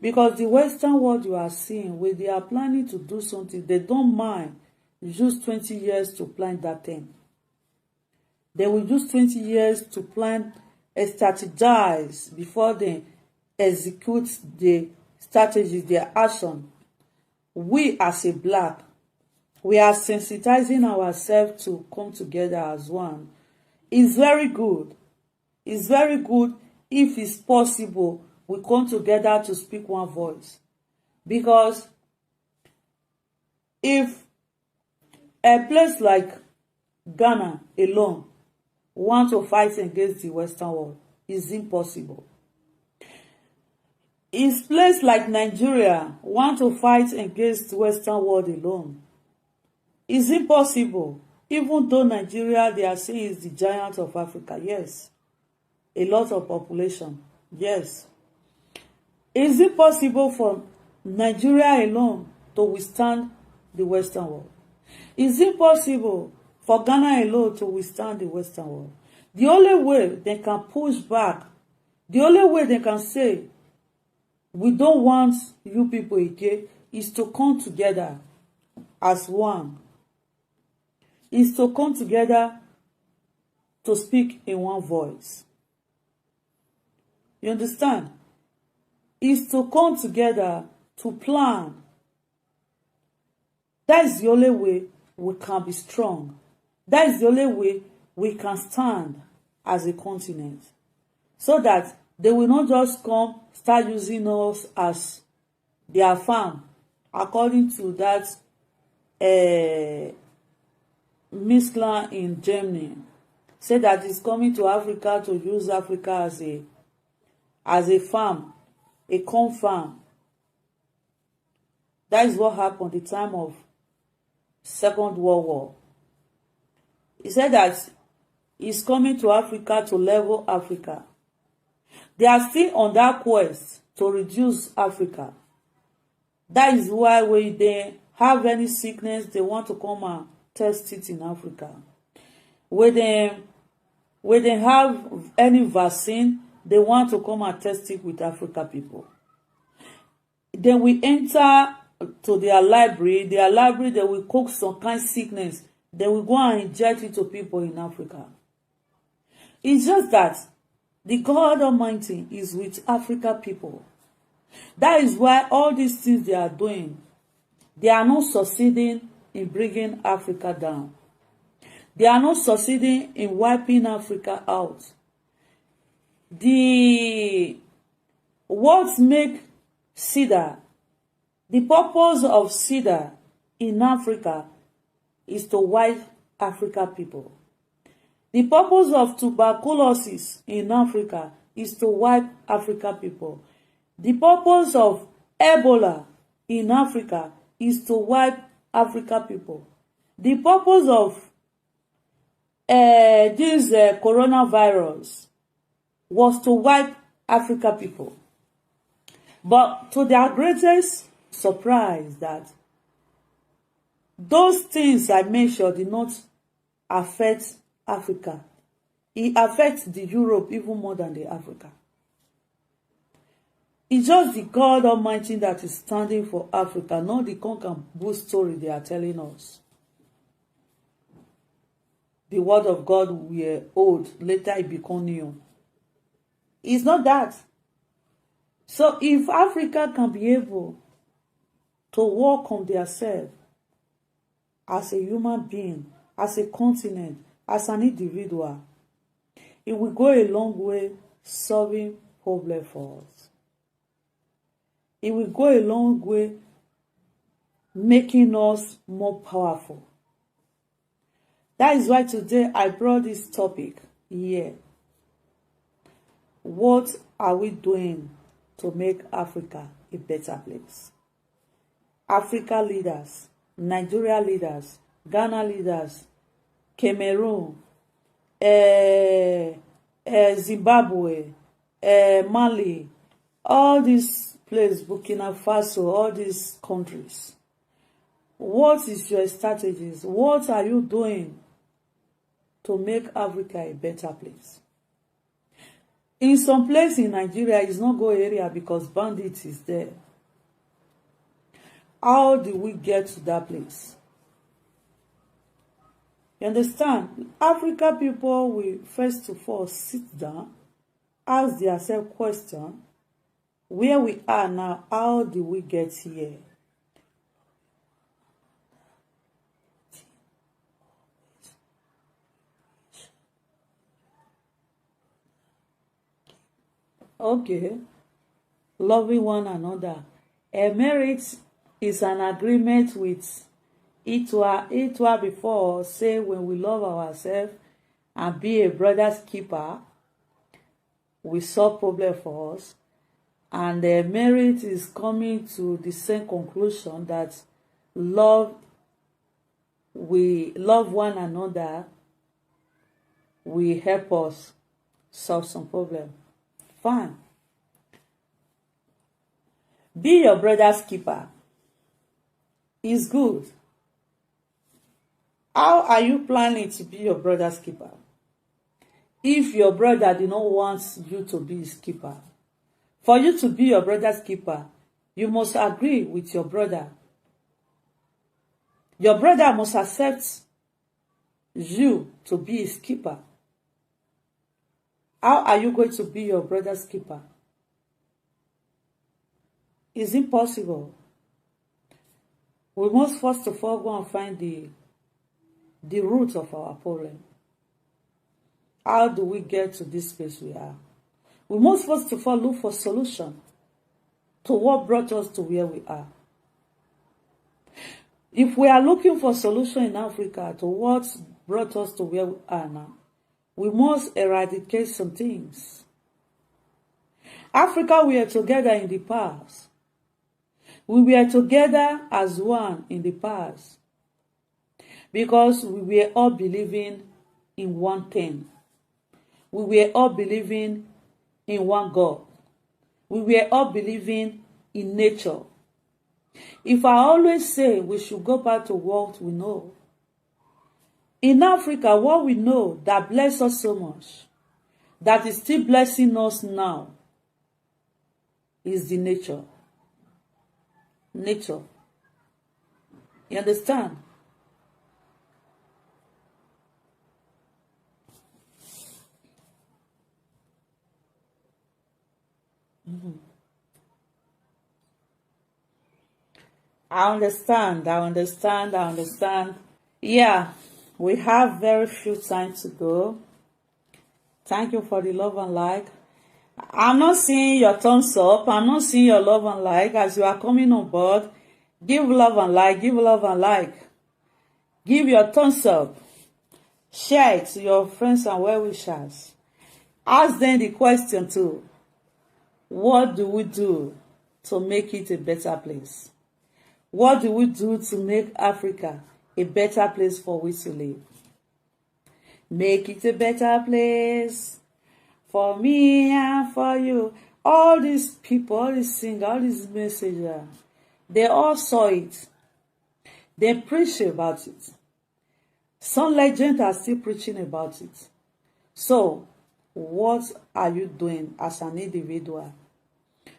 [SPEAKER 1] Because the Western world you are seeing, when they are planning to do something, they don't mind use 20 years to plan that thing. They will use 20 years to plan and strategize before they execute the strategies, their action. We as a black, we are sensitizing ourselves to come together as one. It's very good. It's very good if it's possible we come together to speak one voice. Because if a place like Ghana alone want to fight against the Western world, it's impossible. If place like Nigeria want to fight against the Western world alone, it's impossible. Even though Nigeria, they are saying is the giant of Africa. Yes. A lot of population. Yes. Is it possible for Nigeria alone to withstand the Western world? Is it possible for Ghana alone to withstand the Western world? The only way they can push back, the only way they can say, we don't want you people again, is to come together as one is to come together to speak in one voice. You understand? Is to come together to plan. That is the only way we can be strong. That is the only way we can stand as a continent. So that they will not just come start using us as their farm, according to that Misklan in Germany. Say that it's coming to Africa to use Africa as a farm, a corn farm. That is what happened at the time of Second World War. He said that he's coming to Africa to level Africa. They are still on that quest to reduce Africa. That is why when they have any sickness, they want to come and test it in Africa. When they have any vaccine, they want to come and test it with Africa people. Then we enter to their library. Their library, they will cook some kind of sickness. They will go and inject it to people in Africa. It's just that the God Almighty is with Africa people. That is why all these things they are doing, they are not succeeding in bringing Africa down. They are not succeeding in wiping Africa out. What make CIDA, the purpose of CIDA in Africa is to wipe Africa people. The purpose of tuberculosis in Africa is to wipe Africa people. The purpose of Ebola in Africa is to wipe Africa people. The purpose of this coronavirus was to wipe Africa people. But to their greatest surprise, that those things I mentioned did not affect Africa. It affects the Europe even more than the Africa. It's just the God Almighty that is standing for Africa, not the conk and bull story they are telling us. The word of God were old, later it became new. It's not that. So if Africa can be able to work on themselves as a human being, as a continent, as an individual, it will go a long way solving problems for us. It will go a long way making us more powerful. That is why today I brought this topic here. What are we doing to make Africa a better place? Africa leaders, Nigeria leaders, Ghana leaders, Cameroon, Zimbabwe, Mali, all these places, Burkina Faso, all these countries. What is your strategies? What are you doing to make Africa a better place? In some place in Nigeria, it's not go area because bandits is there. How do we get to that place? You understand? Africa people will first of all sit down, ask themselves question, where we are now, how do we get here? Okay, loving one another. A marriage is an agreement with Itwa before, say when we love ourselves and be a brother's keeper, we solve problem for us. And the marriage is coming to the same conclusion that we love one another, will help us solve some problem. Fine. Be your brother's keeper. It's good. How are you planning to be your brother's keeper? If your brother did not want you to be his keeper, for you to be your brother's keeper, you must agree with your brother. Your brother must accept you to be his keeper. How are you going to be your brother's keeper? It's impossible. We must first of all go and find the root of our problem. How do we get to this place we are? We must first of all look for solution to what brought us to where we are. If we are looking for solution in Africa to what brought us to where we are now, we must eradicate some things. Africa, we are together in the past. We were together as one in the past because we were all believing in one thing. We were all believing in one God. We were all believing in nature. If I always say we should go back to what we know, in Africa, what we know that bless us so much, that is still blessing us now, is the nature. Nature. You understand? I understand. Yeah, we have very few time to go. Thank you for the love and like. I'm not seeing your thumbs up. I'm not seeing your love and like as you are coming on board. Give love and like. Give love and like. Give your thumbs up. Share it to your friends and well-wishers. Ask them the question too. What do we do to make it a better place? What do we do to make Africa a better place for we to live? Make it a better place for me and for you. All these people, all these singers, all these messengers, they all saw it. They preach about it. Some legends are still preaching about it. So, what are you doing as an individual?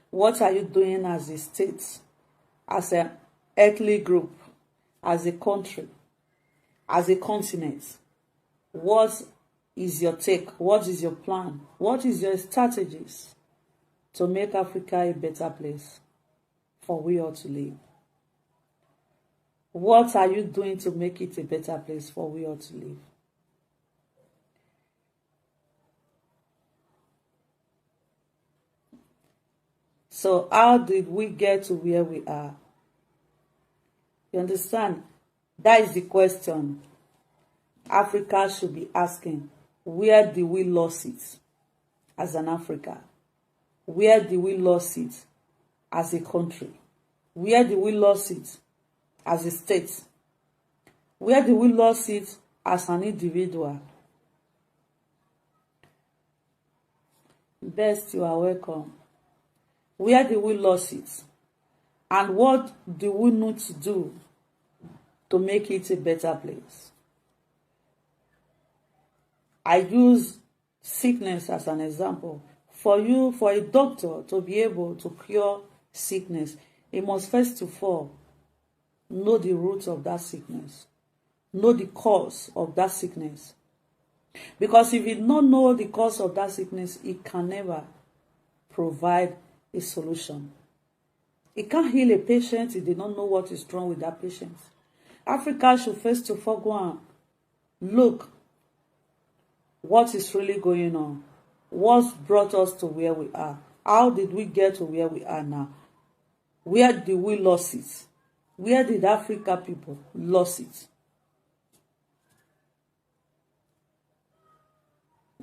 [SPEAKER 1] What are you doing as a state, as an earthly group, as a country, as a continent? What is your take? What is your plan? What is your strategies to make Africa a better place for we all to live? What are you doing to make it a better place for we all to live? So how did we get to where we are? You understand? That is the question Africa should be asking. Where did we lose it as an Africa? Where did we lose it as a country? Where did we lose it as a state? Where did we lose it as an individual? Best, you are welcome. Where did we lose it? And what do we need to do to make it a better place? I use sickness as an example. For a doctor to be able to cure sickness, he must first of all know the root of that sickness, know the cause of that sickness. Because if he don't know the cause of that sickness, he can never provide a solution. He can't heal a patient if they don't know what is wrong with that patient. Africa should first of all go and look what is really going on. What brought us to where we are? How did we get to where we are now? Where did we lose it? Where did Africa people lose it?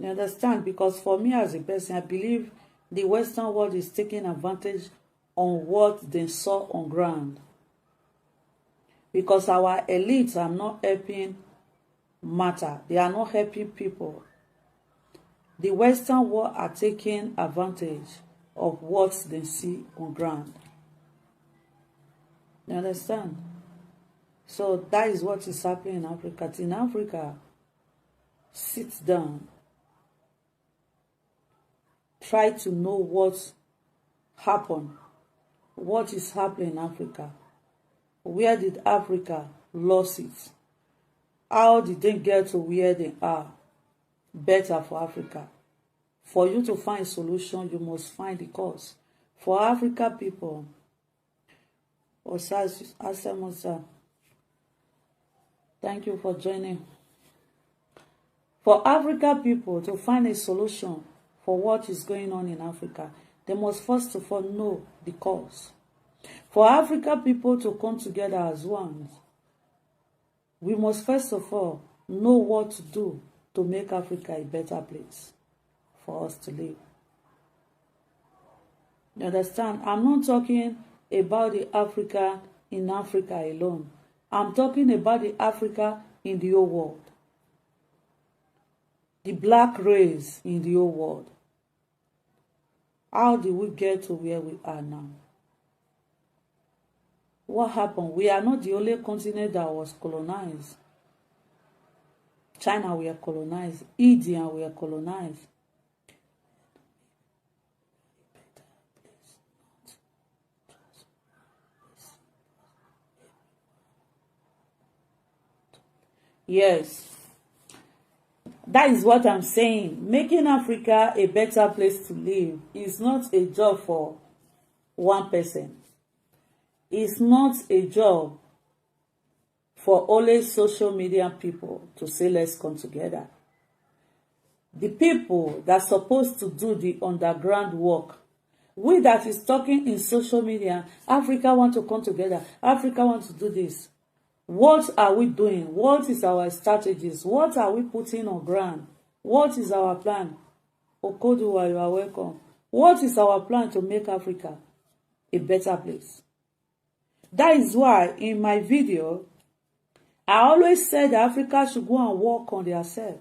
[SPEAKER 1] You understand? Because for me as a person, I believe the Western world is taking advantage on what they saw on ground. Because our elites are not helping matter. They are not helping people. The Western world are taking advantage of what they see on ground. You understand? So that is what is happening in Africa. In Africa, sit down. Try to know what happened. What is happening in Africa? Where did Africa lost it? How did they get to where they are? Better for Africa. For you to find a solution, you must find the cause. For Africa people, Osamusa, thank you for joining. For Africa people to find a solution for what is going on in Africa, they must first of all know the cause. For Africa people to come together as one, we must first of all know what to do to make Africa a better place for us to live. You understand? I'm not talking about the Africa in Africa alone. I'm talking about the Africa in the whole world. The black race in the whole world. How did we get to where we are now? What happened? We are not the only continent that was colonized. China were colonized. India were colonized. Yes. That is what I'm saying. Making Africa a better place to live is not a job for one person. It's not a job for only social media people to say, let's come together. The people that are supposed to do the underground work, we that is talking in social media, Africa want to come together, Africa want to do this. What are we doing? What is our strategies? What are we putting on ground? What is our plan? Okoduwa, you are welcome. What is our plan to make Africa a better place? That is why in my video, I always said that Africa should go and work on themselves.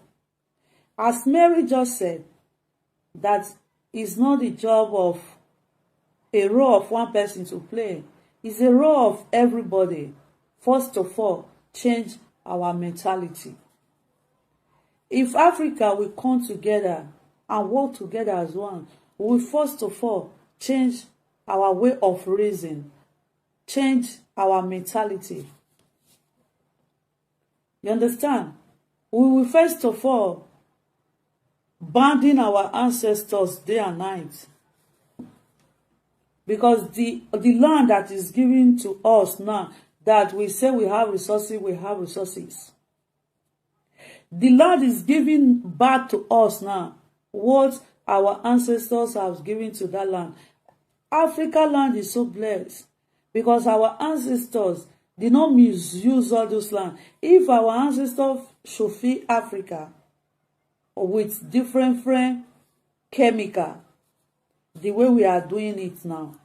[SPEAKER 1] As Mary just said, that is not the job of a role of one person to play. It's a role of everybody. First of all, change our mentality. If Africa will come together and work together as one, we will first of all change our way of reasoning, change our mentality. You understand? We will first of all abandon our ancestors day and night. Because the land that is given to us now, that we say we have resources, we have resources. The land is giving back to us now what our ancestors have given to that land. Africa land is so blessed because our ancestors did not misuse all those land. If our ancestors should feed Africa with different chemical, the way we are doing it now,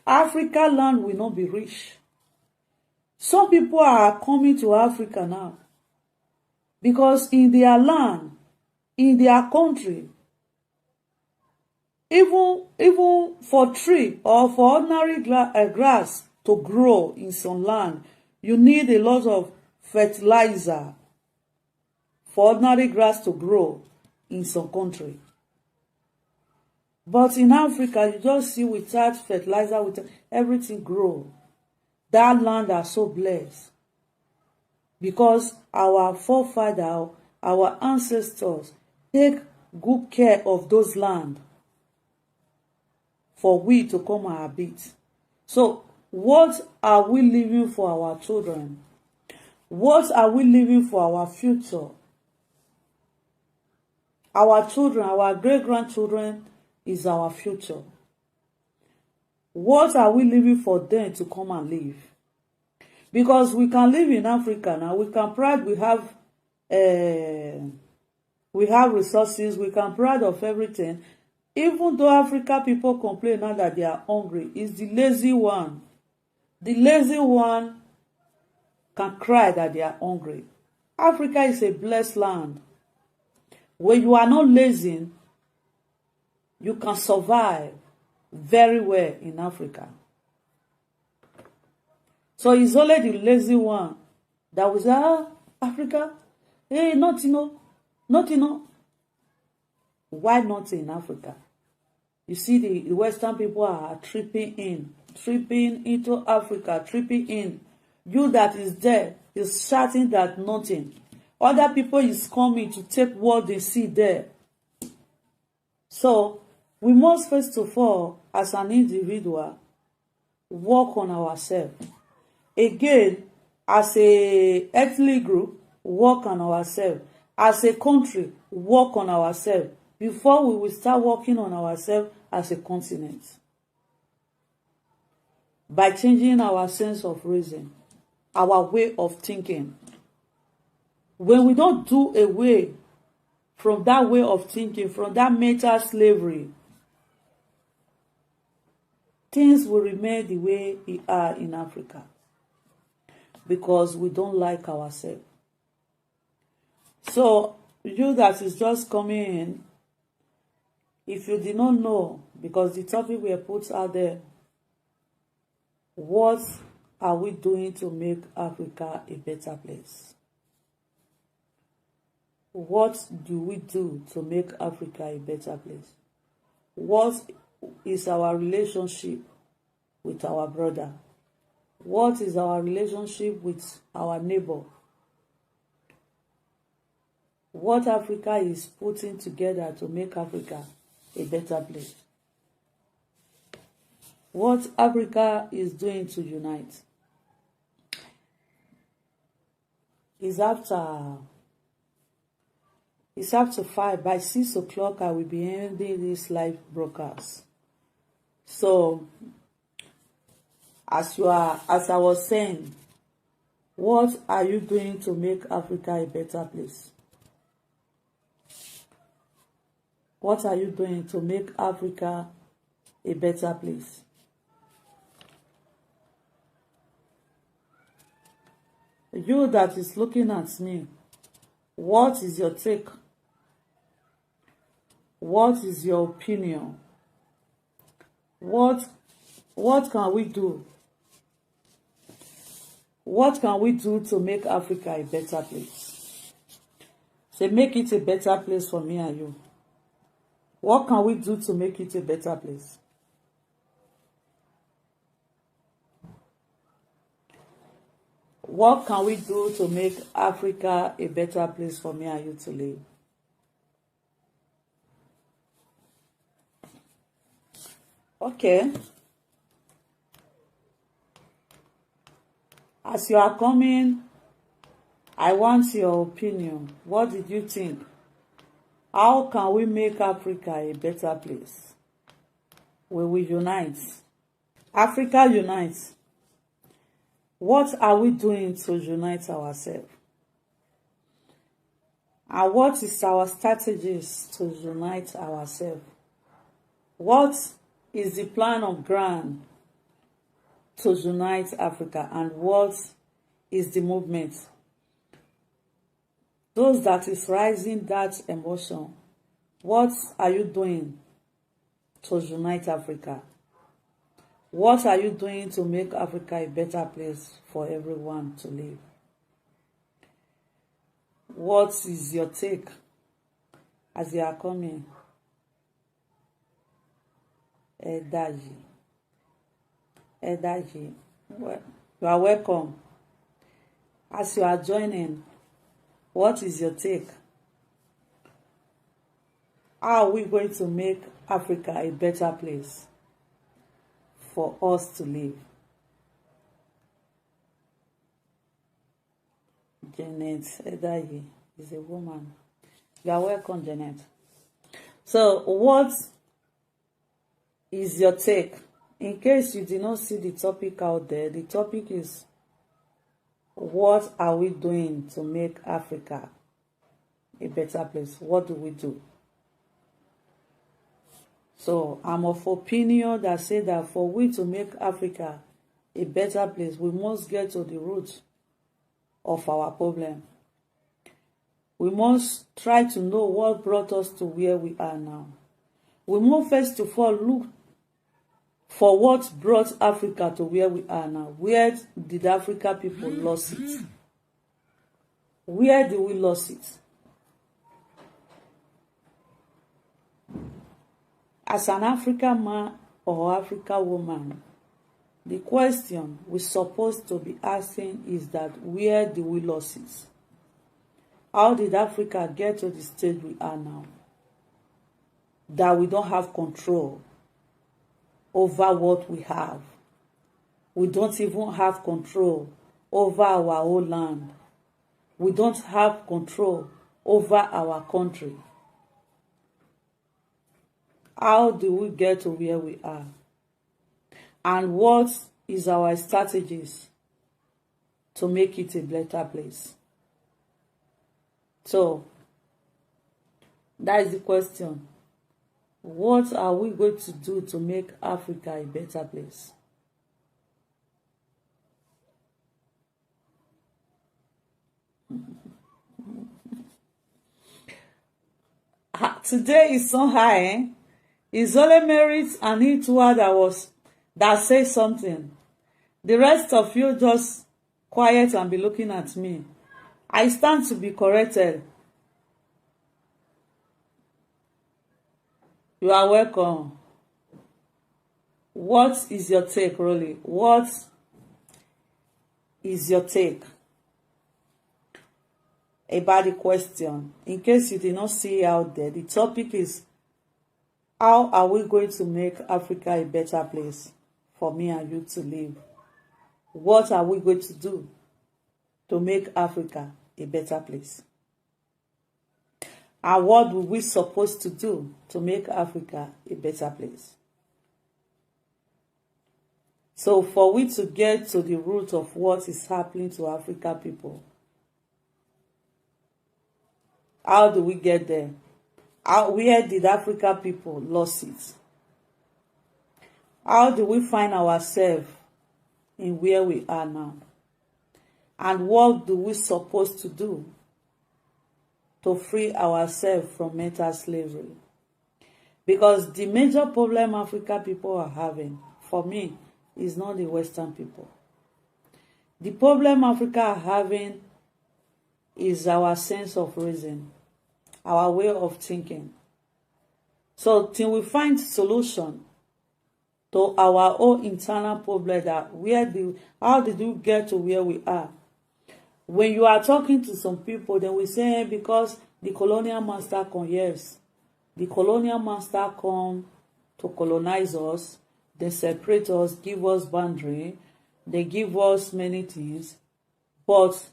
[SPEAKER 1] Africa land will not be rich. Some people are coming to Africa now because in their land, in their country, even for tree or for ordinary grass to grow in some land, you need a lot of fertilizer for ordinary grass to grow in some country. But in Africa, you just see without fertilizer, without everything grow. That land are so blessed because our forefathers, our ancestors take good care of those land for we to come and habit. So what are we leaving for our children? What are we leaving for our future? Our children, our great-grandchildren is our future. What are we leaving for them to come and live? Because we can live in Africa now. We can pride we have resources. We can pride of everything. Even though Africa people complain now that they are hungry, it's the lazy one. The lazy one can cry that they are hungry. Africa is a blessed land. When you are not lazy, you can survive very well in Africa. So it's only the lazy one that will say, Africa, hey, not Why not in Africa? You see the Western people are tripping into Africa, tripping in. You that is there is shouting that nothing. Other people is coming to take what they see there. So we must first of all, as an individual, work on ourselves. Again, as a ethnic group, work on ourselves. As a country, work on ourselves before we will start working on ourselves as a continent. By changing our sense of reason, our way of thinking. When we don't do away from that way of thinking, from that mental slavery, things will remain the way they are in Africa because we don't like ourselves. So, you that is just coming in, if you did not know, because the topic we have put out there, what are we doing to make Africa a better place? What do we do to make Africa a better place? What is our relationship with our brother? What is our relationship with our neighbor? What Africa is putting together to make Africa a better place? What Africa is doing to unite? It's after 5. By 6 o'clock, I will be ending this live broadcast. So, as I was saying, what are you doing to make Africa a better place? What are you doing to make Africa a better place? You that is looking at me, what is your take? What is your opinion? What can we do? What can we do to make Africa a better place? Say, make it a better place for me and you. What can we do to make it a better place? What can we do to make Africa a better place for me and you to live? Okay. As you are coming, I want your opinion. What did you think? How can we make Africa a better place? We will unite. Africa unites. What are we doing to unite ourselves? And what is our strategies to unite ourselves? What is the plan of ground to unite Africa? And what is the movement? Those that is rising that emotion, what are you doing to unite Africa? What are you doing to make Africa a better place for everyone to live? What is your take as you are coming? Edaji, well, you are welcome. As you are joining, what is your take? How are we going to make Africa a better place for us to live? Janet Edaji is a woman. You are welcome, Janet. So, what is your take? In case you did not see the topic out there, the topic is, what are we doing to make Africa a better place? What do we do? So I'm of opinion that say that for we to make Africa a better place, we must get to the root of our problem. We must try to know what brought us to where we are now. We must first of all look for what brought Africa to where we are now. Where did African people lose it? Where did we lose it? As an African man or African woman, The question we're supposed to be asking is that where do we lose it? How did Africa get to the stage we are now? That we don't have control over what we have. We don't even have control over our own land. We don't have control over our country. How do we get to where we are? And what is our strategies to make it a better place? So, that is the question. What are we going to do to make Africa a better place? Today is so high, eh? It's only Merit and Itua that say something. The rest of you just quiet and be looking at me. I stand to be corrected. You are welcome. What is your take, Rolly? What is your take about the question? In case you did not see it out there, the topic is, how are we going to make Africa a better place for me and you to live? What are we going to do to make Africa a better place? And what were we supposed to do to make Africa a better place? So for we to get to the root of what is happening to African people, how do we get there? Where did African people lose it? How do we find ourselves in where we are now? And what do we supposed to do to free ourselves from mental slavery? Because the major problem African people are having, for me, is not the Western people. The problem Africa are having is our sense of reason, our way of thinking. So till we find solution to our own internal problem, that how did we get to where we are? When you are talking to some people, then we say, because the colonial master come, yes, the colonial master come to colonize us, they separate us, give us boundary, they give us many things, but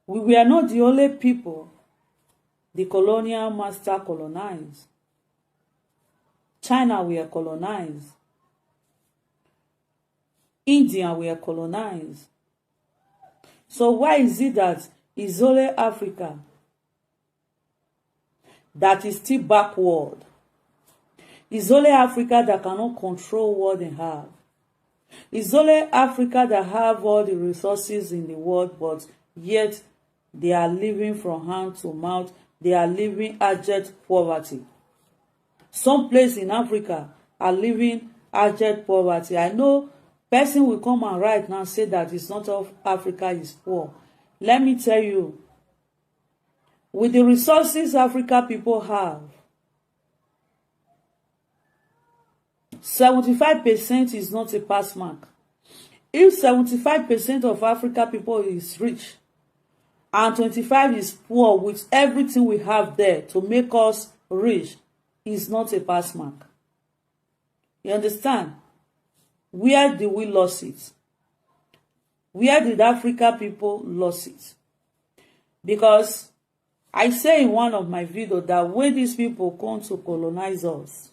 [SPEAKER 1] we were not the only people the colonial master colonized. China were colonized. India were colonized. So why is it that it's only Africa that is still backward? It's only Africa that cannot control what they have. It's only Africa that have all the resources in the world, but yet they are living from hand to mouth. They are living abject poverty. Some places in Africa are living abject poverty. I know person will come and write now say that it's not all Africa is poor. Let me tell you, with the resources Africa people have, 75% is not a pass mark. If 75% of Africa people is rich and 25% is poor, with everything we have there to make us rich, is not a pass mark. You understand? Where did we lose it? Where did Africa people lose it? Because I say in one of my videos that when these people come to colonize us,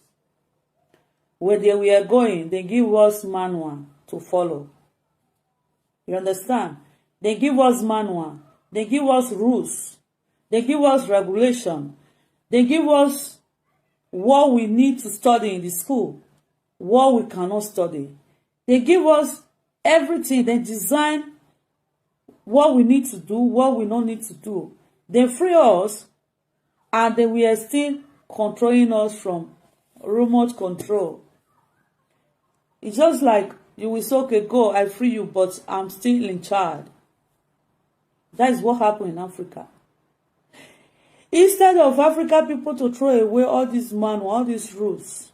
[SPEAKER 1] where they were going, they give us manual to follow. You understand? They give us manual. They give us rules. They give us regulation. They give us what we need to study in the school, what we cannot study. They give us everything. They design what we need to do, what we don't need to do. They free us, and they were still controlling us from remote control. It's just like you will say, okay, go, I free you, but I'm still in charge. That is what happened in Africa. Instead of African people to throw away all these manual, all these rules,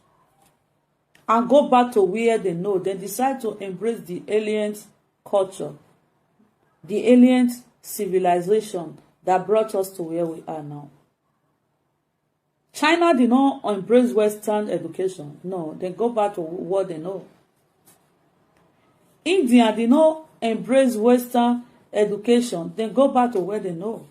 [SPEAKER 1] and go back to where they know. They decide to embrace the alien culture, the alien civilization that brought us to where we are now. China did not embrace Western education. No, they go back to what they know. India did not embrace Western education. They go back to where they know.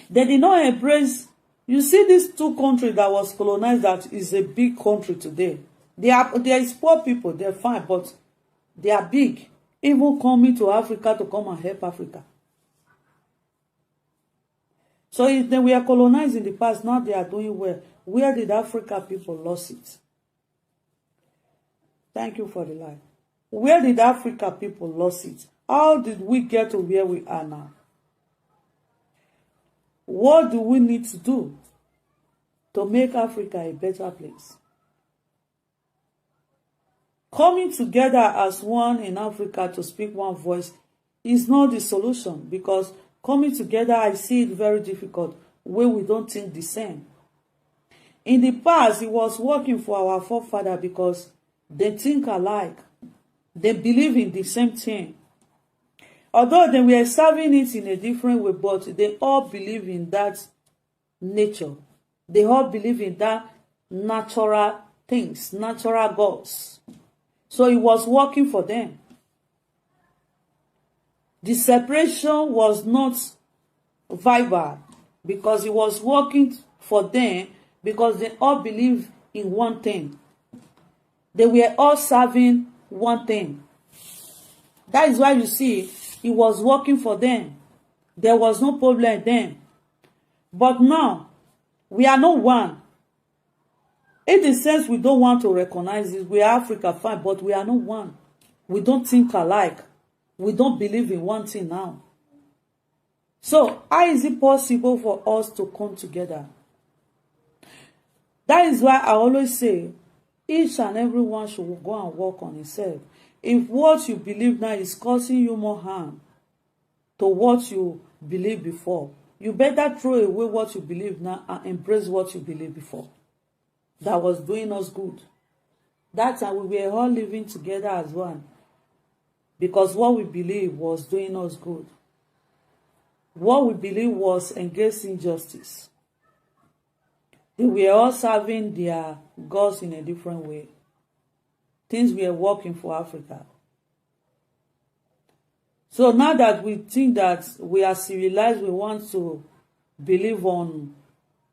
[SPEAKER 1] They did not embrace. You see, these two countries that was colonized, that is a big country today. There is poor people, they're fine, but they are big. Even coming to Africa to come and help Africa. So if they were colonized in the past, now they are doing well. Where did Africa people lose it? Thank you for the life. Where did Africa people lose it? How did we get to where we are now? What do we need to do to make Africa a better place? Coming together as one in Africa to speak one voice is not the solution, because coming together, I see it very difficult when we don't think the same. In the past, it was working for our forefathers because they think alike. They believe in the same thing. Although they were serving it in a different way, but they all believe in that nature. They all believe in that natural things, natural gods. So it was working for them. The separation was not viable because it was working for them, because they all believe in one thing. They were all serving one thing. That is why you see it was working for them. There was no problem then. But now, we are not one. In the sense we don't want to recognize it, we are Africa, fine, but we are not one. We don't think alike. We don't believe in one thing now. So, how is it possible for us to come together? That is why I always say, each and everyone should go and work on himself. If what you believe now is causing you more harm to what you believed before, you better throw away what you believe now and embrace what you believed before. That was doing us good. That time we were all living together as one, because what we believe was doing us good. What we believe was against injustice. They were all serving their gods in a different way. Things were working for Africa. So now that we think that we are civilized, we want to believe on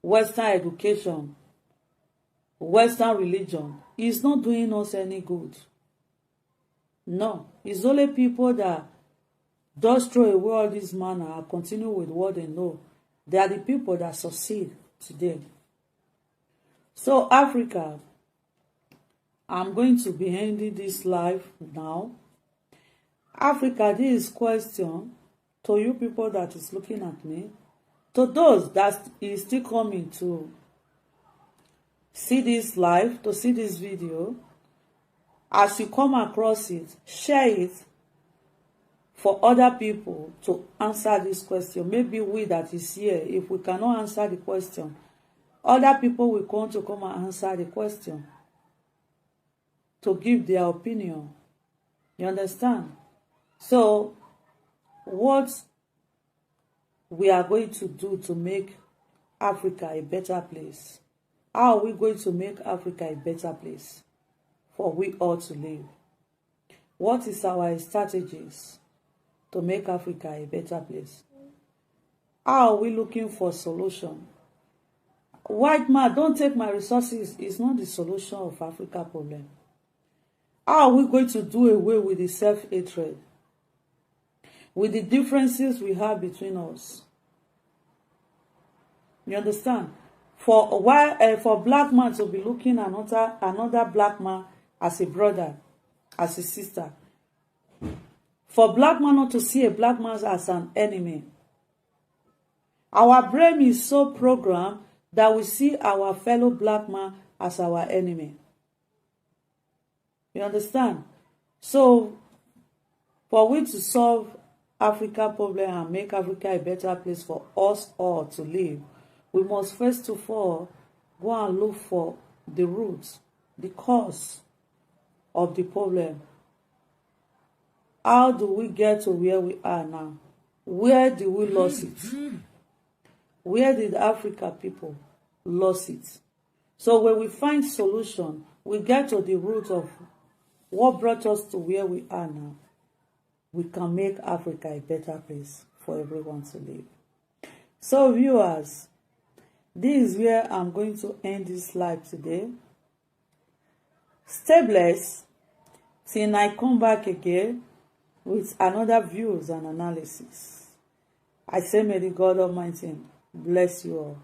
[SPEAKER 1] Western education, Western religion, it's not doing us any good. No, it's only people that just throw away all this manner and continue with what they know. They are the people that succeed today. So Africa, I'm going to be ending this live now. Africa, this is question to you people that is looking at me, to those that is still coming to see this live, to see this video. As you come across it, share it for other people to answer this question. Maybe we that is here, if we cannot answer the question, other people will come and answer the question, to give their opinion. You understand? So, what we are going to do to make Africa a better place? How are we going to make Africa a better place for we all to live? What is our strategies to make Africa a better place? How are we looking for solution? White man, don't take my resources, is not the solution of Africa problem. How are we going to do away with the self-hatred, with the differences we have between us? You understand? For a while, for black man to be looking at another black man as a brother, as a sister. For black man not to see a black man as an enemy. Our brain is so programmed that we see our fellow black man as our enemy. You understand? So, for we to solve Africa problem and make Africa a better place for us all to live, we must first of all go and look for the roots, the cause of the problem. How do we get to where we are now? Where did we lose it? Where did Africa people lose it? So when we find solution, we get to the root of what brought us to where we are now. We can make Africa a better place for everyone to live. So viewers, this is where I'm going to end this live today. Stay blessed till I come back again with another views and analysis. I say may the God Almighty bless you all.